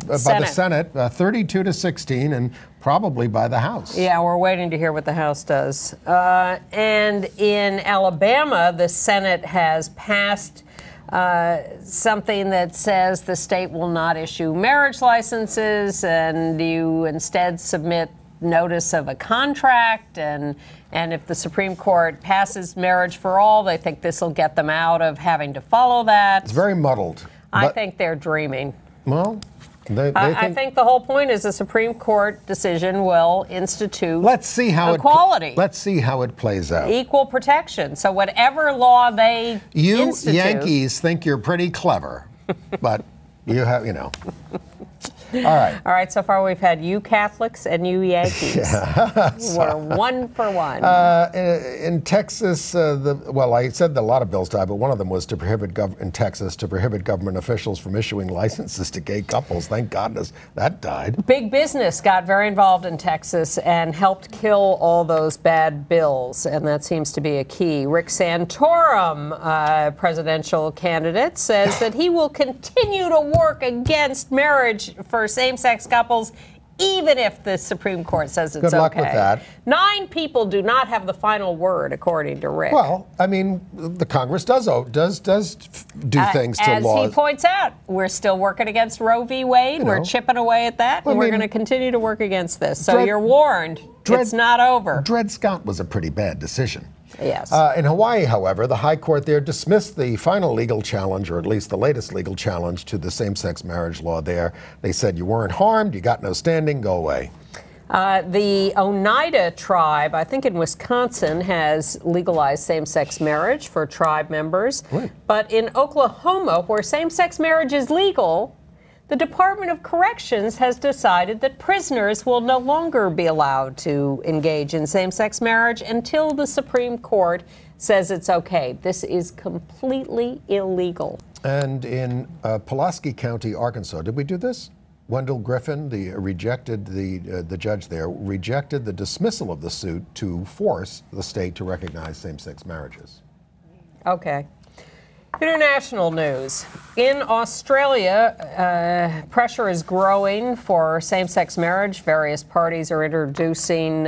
[SPEAKER 2] Senate 32-16, and probably by the House.
[SPEAKER 3] Yeah, we're waiting to hear what the House does. And in Alabama, the Senate has passed something that says the state will not issue marriage licenses, and you instead submit notice of a contract, and if the Supreme Court passes marriage for all, they think this will get them out of having to follow that.
[SPEAKER 2] It's very muddled.
[SPEAKER 3] I think they're dreaming.
[SPEAKER 2] Well,
[SPEAKER 3] I think the whole point is a Supreme Court decision will institute equality.
[SPEAKER 2] Let's see how it plays out.
[SPEAKER 3] Equal protection. So whatever law they institute.
[SPEAKER 2] You Yankees think you're pretty clever, but you have, All right.
[SPEAKER 3] So far we've had you Catholics and you Yankees.
[SPEAKER 2] Yeah.
[SPEAKER 3] We're 1 for 1.
[SPEAKER 2] In Texas, I said that a lot of bills died, but one of them was to prohibit government officials from issuing licenses to gay couples. Thank goodness that died.
[SPEAKER 3] Big business got very involved in Texas and helped kill all those bad bills, and that seems to be a key. Rick Santorum, presidential candidate, says that he will continue to work against marriage for same-sex couples, even if the Supreme Court says it's okay.
[SPEAKER 2] Good luck with that.
[SPEAKER 3] 9 people do not have the final word, according to Rick.
[SPEAKER 2] Well, I mean, the Congress does do things to laws.
[SPEAKER 3] As he points out, we're still working against Roe v. Wade. We're chipping away at that, and we're going to continue to work against this. So you're warned. It's not over.
[SPEAKER 2] Dred Scott was a pretty bad decision.
[SPEAKER 3] Yes.
[SPEAKER 2] In Hawaii, however, the High Court there dismissed the final legal challenge, or at least the latest legal challenge, to the same-sex marriage law there. They said you weren't harmed, you got no standing, go away.
[SPEAKER 3] The Oneida tribe, I think in Wisconsin, has legalized same-sex marriage for tribe members.
[SPEAKER 2] Right.
[SPEAKER 3] But in Oklahoma, where same-sex marriage is legal, the Department of Corrections has decided that prisoners will no longer be allowed to engage in same-sex marriage until the Supreme Court says it's okay. This is completely illegal.
[SPEAKER 2] And in Pulaski County, Arkansas, did we do this? Wendell Griffin, the judge there, rejected the dismissal of the suit to force the state to recognize same-sex marriages.
[SPEAKER 3] Okay. International news. In Australia, pressure is growing for same-sex marriage. Various parties are introducing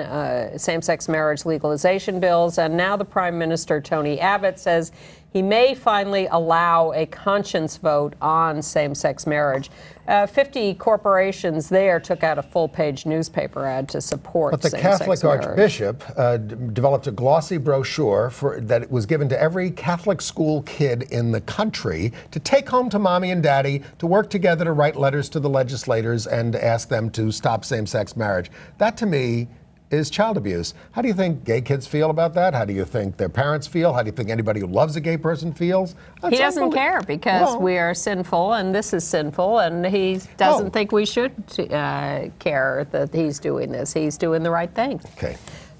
[SPEAKER 3] same-sex marriage legalization bills, and now the Prime Minister, Tony Abbott, says he may finally allow a conscience vote on same-sex marriage. 50 corporations there took out a full-page newspaper ad to support same-sex marriage.
[SPEAKER 2] But the Catholic Archbishop developed a glossy brochure that was given to every Catholic school kid in the country to take home to mommy and daddy to work together to write letters to the legislators and ask them to stop same-sex marriage. That, to me, is child abuse. How do you think gay kids feel about that? How do you think their parents feel? How do you think anybody who loves a gay person feels?
[SPEAKER 3] He doesn't care because we are sinful and this is sinful, and he doesn't think we should care that he's doing this. He's doing the right thing.
[SPEAKER 2] Okay.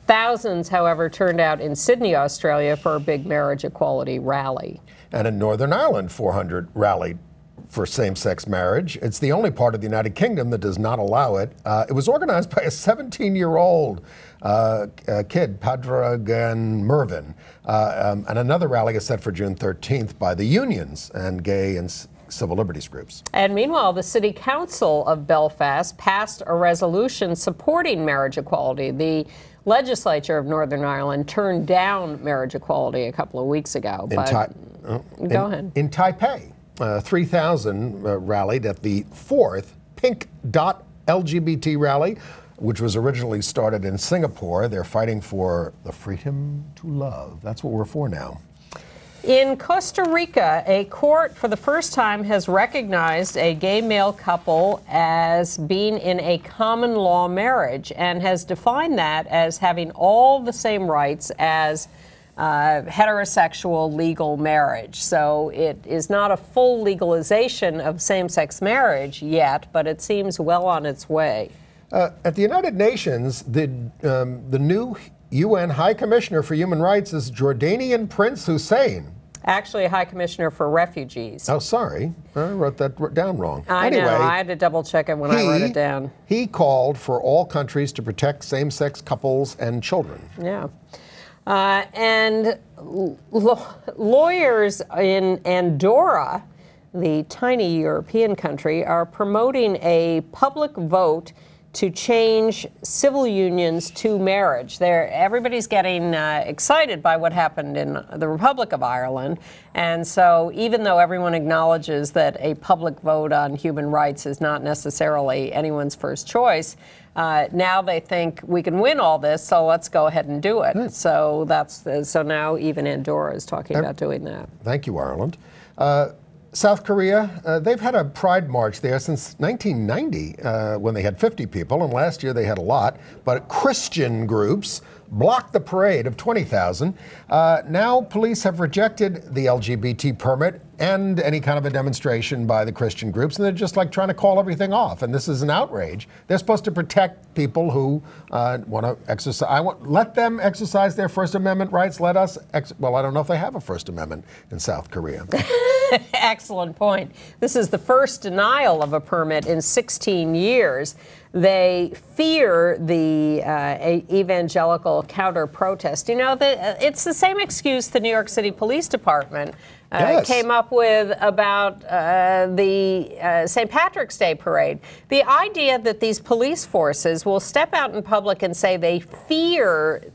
[SPEAKER 3] Thousands, however, turned out in Sydney, Australia for a big marriage equality rally.
[SPEAKER 2] And in Northern Ireland, 400 rallied for same-sex marriage. It's the only part of the United Kingdom that does not allow it. It was organized by a 17-year-old kid, Padragan Mervyn. And another rally is set for June 13th by the unions and gay and civil liberties groups.
[SPEAKER 3] And meanwhile, the City Council of Belfast passed a resolution supporting marriage equality. The legislature of Northern Ireland turned down marriage equality a couple of weeks ago. Go ahead.
[SPEAKER 2] In Taipei, 3,000 rallied at the 4th Pink Dot LGBT rally, which was originally started in Singapore. They're fighting for the freedom to love. That's what we're for now.
[SPEAKER 3] In Costa Rica, a court for the first time has recognized a gay male couple as being in a common law marriage and has defined that as having all the same rights as heterosexual legal marriage. So it is not a full legalization of same-sex marriage yet, but it seems well on its way.
[SPEAKER 2] At the United Nations, the new UN High Commissioner for Human Rights is Jordanian Prince Hussein.
[SPEAKER 3] Actually, a High Commissioner for Refugees.
[SPEAKER 2] Oh, sorry. I wrote that down wrong.
[SPEAKER 3] Anyway, know. I had to double check it when I wrote it down.
[SPEAKER 2] He called for all countries to protect same-sex couples and children.
[SPEAKER 3] Yeah. And lawyers in Andorra, the tiny European country, are promoting a public vote to change civil unions to marriage. Everybody's getting excited by what happened in the Republic of Ireland. And so even though everyone acknowledges that a public vote on human rights is not necessarily anyone's first choice, now they think we can win all this, so let's go ahead and do it. Right. So so now even Andorra is talking about doing that.
[SPEAKER 2] Thank you, Ireland. South Korea, they've had a pride march there since 1990 when they had 50 people, and last year they had a lot, but Christian groups blocked the parade of 20,000. Now police have rejected the LGBT permit and any kind of a demonstration by the Christian groups, and they're just like trying to call everything off, and this is an outrage. They're supposed to protect people who want to exercise. Let them exercise their First Amendment rights. Let us, well, I don't know if they have a First Amendment in South Korea.
[SPEAKER 3] Excellent point. This is the first denial of a permit in 16 years. They fear the evangelical counter-protest. You know, it's the same excuse the New York City Police Department came up with about the St. Patrick's Day parade. The idea that these police forces will step out in public and say they fear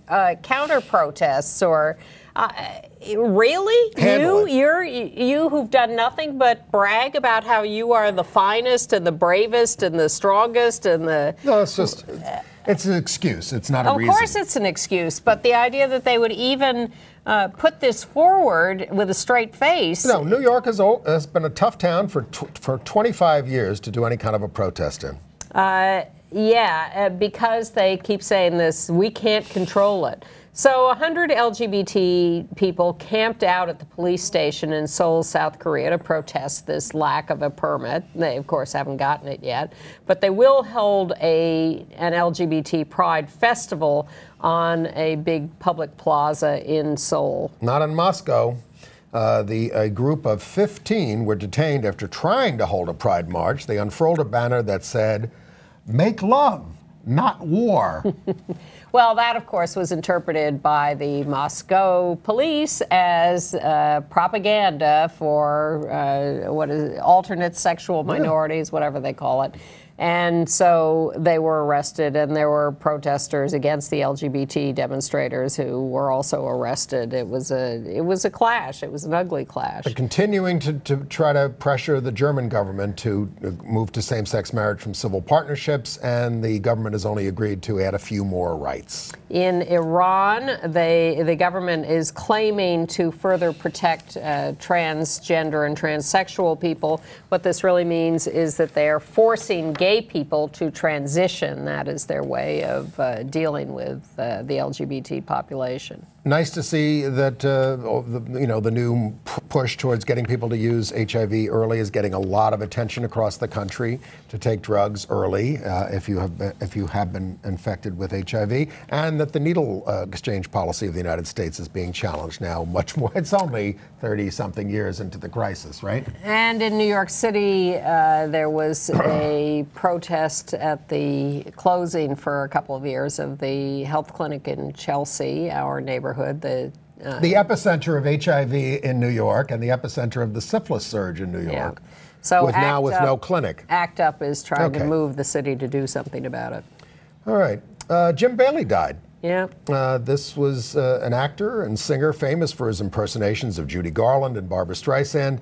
[SPEAKER 3] counter-protests or really? You who've done nothing but brag about how you are the finest and the bravest and the strongest and the...
[SPEAKER 2] No, it's just, it's an excuse. It's not a reason.
[SPEAKER 3] Of course it's an excuse, but the idea that they would even put this forward with a straight face...
[SPEAKER 2] No, New York has been a tough town for 25 years to do any kind of a protest in.
[SPEAKER 3] Yeah, because they keep saying this, we can't control it. So 100 LGBT people camped out at the police station in Seoul, South Korea to protest this lack of a permit. They, of course, haven't gotten it yet. But they will hold an LGBT Pride Festival on a big public plaza in Seoul.
[SPEAKER 2] Not in Moscow. A group of 15 were detained after trying to hold a Pride March. They unfurled a banner that said, "Make love, not war."
[SPEAKER 3] Well, that, of course, was interpreted by the Moscow police as propaganda for alternate sexual minorities, whatever they call it. And so they were arrested, and there were protesters against the LGBT demonstrators who were also arrested. It was a clash. It was an ugly clash.
[SPEAKER 2] But continuing to try to pressure the German government to move to same-sex marriage from civil partnerships, and the government has only agreed to add a few more rights.
[SPEAKER 3] In Iran, the government is claiming to further protect transgender and transsexual people. What this really means is that they are forcing gay people to transition. That is their way of dealing with the LGBT population.
[SPEAKER 2] Nice to see that the new push towards getting people to use HIV early is getting a lot of attention across the country to take drugs early if you have been infected with HIV, and that the needle exchange policy of the United States is being challenged now much more. It's only 30-something years into the crisis, right?
[SPEAKER 3] And in New York City, there was a protest at the closing for a couple of years of the health clinic in Chelsea, our neighborhood. The
[SPEAKER 2] epicenter of HIV in New York and the epicenter of the syphilis surge in New York.
[SPEAKER 3] Yeah. So
[SPEAKER 2] with no clinic.
[SPEAKER 3] ACT UP is trying to move the city to do something about it.
[SPEAKER 2] All right. Jim Bailey died.
[SPEAKER 3] Yeah.
[SPEAKER 2] This was an actor and singer famous for his impersonations of Judy Garland and Barbra Streisand.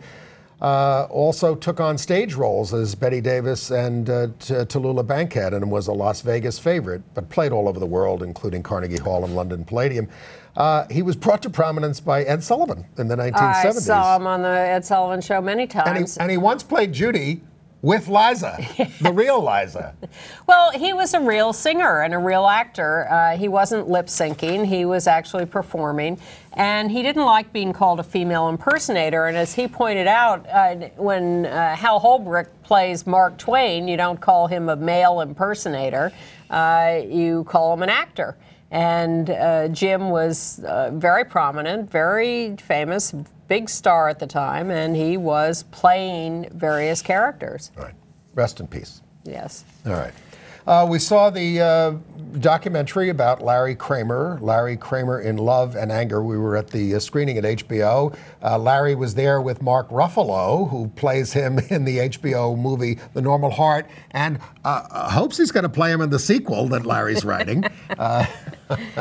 [SPEAKER 2] also took on stage roles as Betty Davis and Tallulah Bankhead, and was a Las Vegas favorite, but played all over the world, including Carnegie Hall and London Palladium. He was brought to prominence by Ed Sullivan in the 1970s.
[SPEAKER 3] I saw him on the Ed Sullivan Show many times.
[SPEAKER 2] And he once played Judy with Liza, the real Liza.
[SPEAKER 3] Well, he was a real singer and a real actor. He wasn't lip syncing, he was actually performing. And he didn't like being called a female impersonator. And as he pointed out, when Hal Holbrook plays Mark Twain, you don't call him a male impersonator, you call him an actor. And Jim was very prominent, very famous, big star at the time, and he was playing various characters.
[SPEAKER 2] All right. Rest in peace.
[SPEAKER 3] Yes.
[SPEAKER 2] All right. We saw the documentary about Larry Kramer, Larry Kramer in Love and Anger. We were at the screening at HBO. Larry was there with Mark Ruffalo, who plays him in the HBO movie The Normal Heart, and hopes he's going to play him in the sequel that Larry's writing.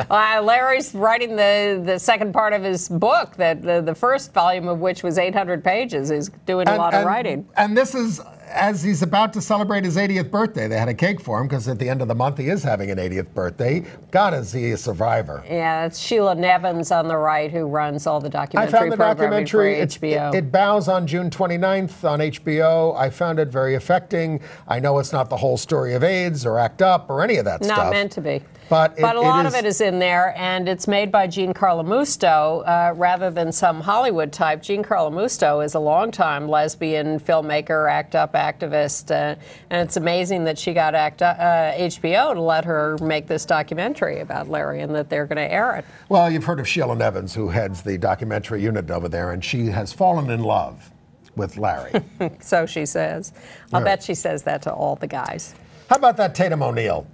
[SPEAKER 3] Larry's writing the second part of his book, that the first volume of which was 800 pages. He's doing a lot of writing.
[SPEAKER 2] And this is as he's about to celebrate his 80th birthday. They had a cake for him because at the end of the month he is having an 80th birthday. God, is he a survivor.
[SPEAKER 3] Yeah, it's Sheila Nevins on the right who runs all the documentary
[SPEAKER 2] I found the
[SPEAKER 3] programming
[SPEAKER 2] documentary.
[SPEAKER 3] for HBO.
[SPEAKER 2] It bows on June 29th on HBO. I found it very affecting. I know it's not the whole story of AIDS or ACT UP or any of that stuff.
[SPEAKER 3] Not meant to be.
[SPEAKER 2] But
[SPEAKER 3] a lot of it is in there, and it's made by Giancarlo Musto rather than some Hollywood type. Giancarlo Musto is a longtime lesbian filmmaker, ACT UP activist, and it's amazing that she got HBO to let her make this documentary about Larry and that they're going to air it.
[SPEAKER 2] Well, you've heard of Sheila Nevins, who heads the documentary unit over there, and she has fallen in love with Larry.
[SPEAKER 3] So she says. I'll bet she says that to all the guys.
[SPEAKER 2] How about that Tatum O'Neal?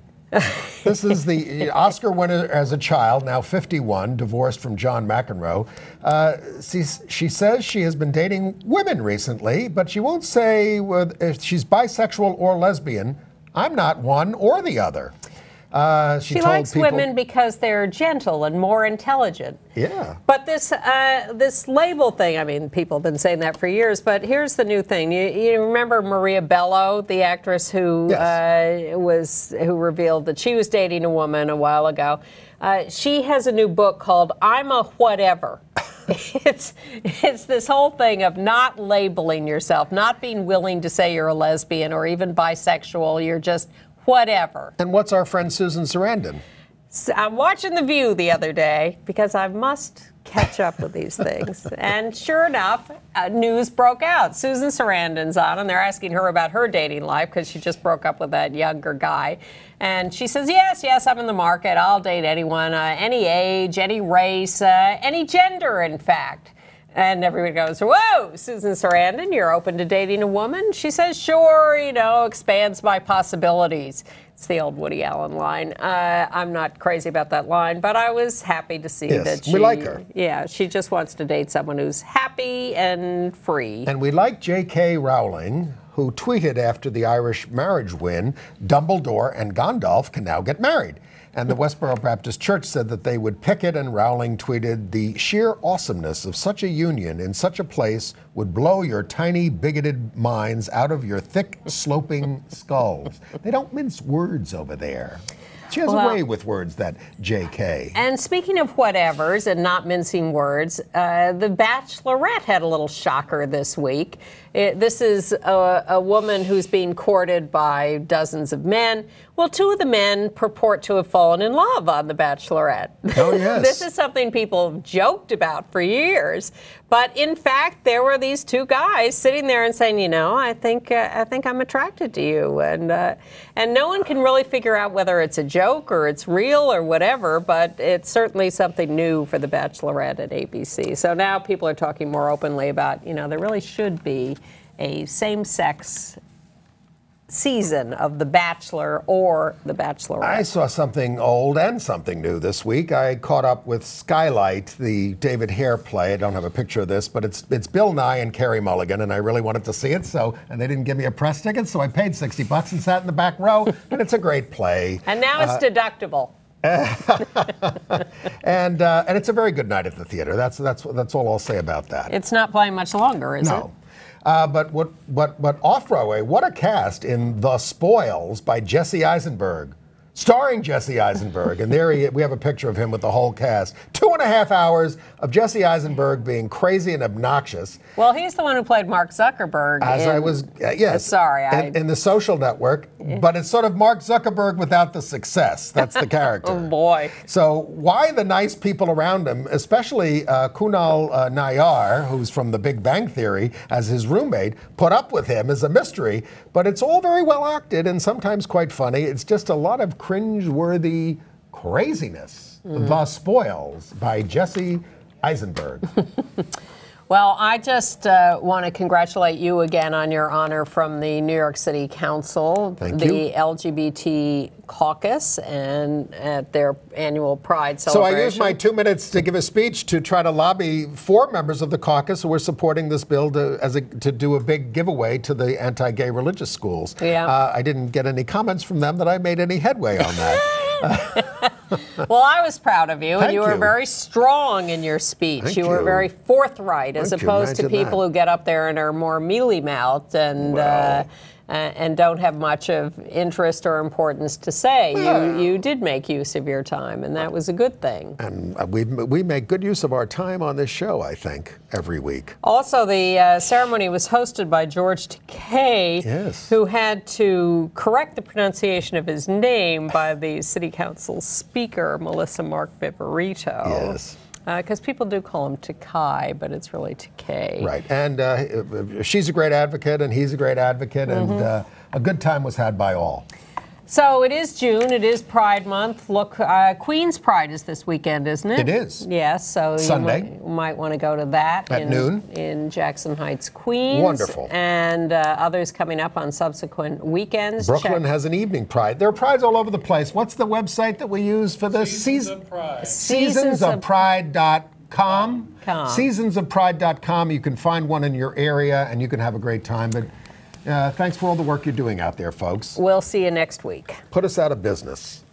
[SPEAKER 2] This is the Oscar winner as a child, now 51, divorced from John McEnroe. She says she has been dating women recently, but she won't say if she's bisexual or lesbian. I'm not one or the other.
[SPEAKER 3] She likes women because they're gentle and more intelligent.
[SPEAKER 2] Yeah.
[SPEAKER 3] But this label thing, I mean, people have been saying that for years, but here's the new thing. You remember Maria Bello, the actress who who revealed that she was dating a woman a while ago? She has a new book called I'm a Whatever. It's this whole thing of not labeling yourself, not being willing to say you're a lesbian or even bisexual. You're just whatever.
[SPEAKER 2] And what's our friend Susan Sarandon?
[SPEAKER 3] So I'm watching The View the other day because I must catch up with these things. And sure enough, news broke out. Susan Sarandon's on, and they're asking her about her dating life because she just broke up with that younger guy. And she says, yes, I'm in the market. I'll date anyone, any age, any race, any gender, in fact. And everybody goes, whoa, Susan Sarandon, you're open to dating a woman? She says, sure, expands my possibilities. It's the old Woody Allen line. I'm not crazy about that line, but I was happy to see that she...
[SPEAKER 2] we like her.
[SPEAKER 3] Yeah, she just wants to date someone who's happy and free.
[SPEAKER 2] And we like J.K. Rowling, who tweeted after the Irish marriage win, Dumbledore and Gandalf can now get married. And the Westboro Baptist Church said that they would picket, and Rowling tweeted, the sheer awesomeness of such a union in such a place would blow your tiny, bigoted minds out of your thick, sloping skulls. They don't mince words over there. She has a way with words, that J.K.
[SPEAKER 3] And speaking of whatevers and not mincing words, The Bachelorette had a little shocker this week. This is a woman who's being courted by dozens of men. Well, two of the men purport to have fallen in love on The Bachelorette.
[SPEAKER 2] Oh, yes.
[SPEAKER 3] This is something people have joked about for years. But in fact, there were these two guys sitting there and saying, I think I'm attracted to you. And no one can really figure out whether it's a joke or it's real or whatever, but it's certainly something new for The Bachelorette at ABC. So now people are talking more openly about, there really should be a same-sex season of The Bachelor or The Bachelorette.
[SPEAKER 2] I saw something old and something new this week. I caught up with Skylight, the David Hare play. I don't have a picture of this, but it's Bill Nye and Carey Mulligan, and I really wanted to see it, and they didn't give me a press ticket, so I paid $60 and sat in the back row, and it's a great play.
[SPEAKER 3] And now it's deductible.
[SPEAKER 2] And it's a very good night at the theater. That's all I'll say about that.
[SPEAKER 3] It's not playing much longer, is it?
[SPEAKER 2] No. But off-Broadway, what a cast in The Spoils by Jesse Eisenberg. Starring Jesse Eisenberg, and we have a picture of him with the whole cast. 2.5 hours of Jesse Eisenberg being crazy and obnoxious.
[SPEAKER 3] Well, he's the one who played Mark Zuckerberg.
[SPEAKER 2] Yes.
[SPEAKER 3] Sorry,
[SPEAKER 2] in The Social Network, but it's sort of Mark Zuckerberg without the success. That's the character.
[SPEAKER 3] Oh boy!
[SPEAKER 2] So why the nice people around him, especially Kunal Nayyar, who's from The Big Bang Theory, as his roommate, put up with him is a mystery. But it's all very well acted and sometimes quite funny. It's just a lot of cringe-worthy craziness. The Spoils by Jesse Eisenberg.
[SPEAKER 3] Well, I just want to congratulate you again on your honor from the New York City Council, the LGBT caucus, and at their annual Pride celebration.
[SPEAKER 2] So I used my 2 minutes to give a speech to try to lobby 4 members of the caucus who are supporting this bill to do a big giveaway to the anti-gay religious schools.
[SPEAKER 3] Yeah.
[SPEAKER 2] I didn't get any comments from them that I made any headway on that.
[SPEAKER 3] Well, I was proud of you, and you were
[SPEAKER 2] you.
[SPEAKER 3] very strong in your speech.
[SPEAKER 2] Thank
[SPEAKER 3] you were
[SPEAKER 2] you.
[SPEAKER 3] very forthright, as
[SPEAKER 2] Thank you.
[SPEAKER 3] opposed to
[SPEAKER 2] Imagine
[SPEAKER 3] people
[SPEAKER 2] that.
[SPEAKER 3] who get up there and are more mealy-mouthed and don't have much of interest or importance to say. You did make use of your time, and that was a good thing.
[SPEAKER 2] And we make good use of our time on this show, I think, every week.
[SPEAKER 3] Also, the ceremony was hosted by George Takei,
[SPEAKER 2] Yes.
[SPEAKER 3] who had to correct the pronunciation of his name by the City Council Speaker, Melissa Mark Viverito.
[SPEAKER 2] Yes.
[SPEAKER 3] Because people do call him Takai, but it's really Takei.
[SPEAKER 2] Right. And she's a great advocate, and he's a great advocate, and a good time was had by all.
[SPEAKER 3] So it is June. It is Pride Month. Look, Queen's Pride is this weekend, isn't it?
[SPEAKER 2] It is.
[SPEAKER 3] Yes. So
[SPEAKER 2] Sunday.
[SPEAKER 3] you might want to go to that
[SPEAKER 2] At noon.
[SPEAKER 3] in Jackson Heights, Queens.
[SPEAKER 2] Wonderful.
[SPEAKER 3] And others coming up on subsequent weekends.
[SPEAKER 2] Brooklyn has an evening Pride. There are prides all over the place. What's the website that we use for this?
[SPEAKER 5] Seasons of Pride.
[SPEAKER 2] Seasonsofpride.com. Seasonsofpride.com. You can find one in your area, and you can have a great time. But thanks for all the work you're doing out there, folks.
[SPEAKER 3] We'll see you next week.
[SPEAKER 2] Put us out of business.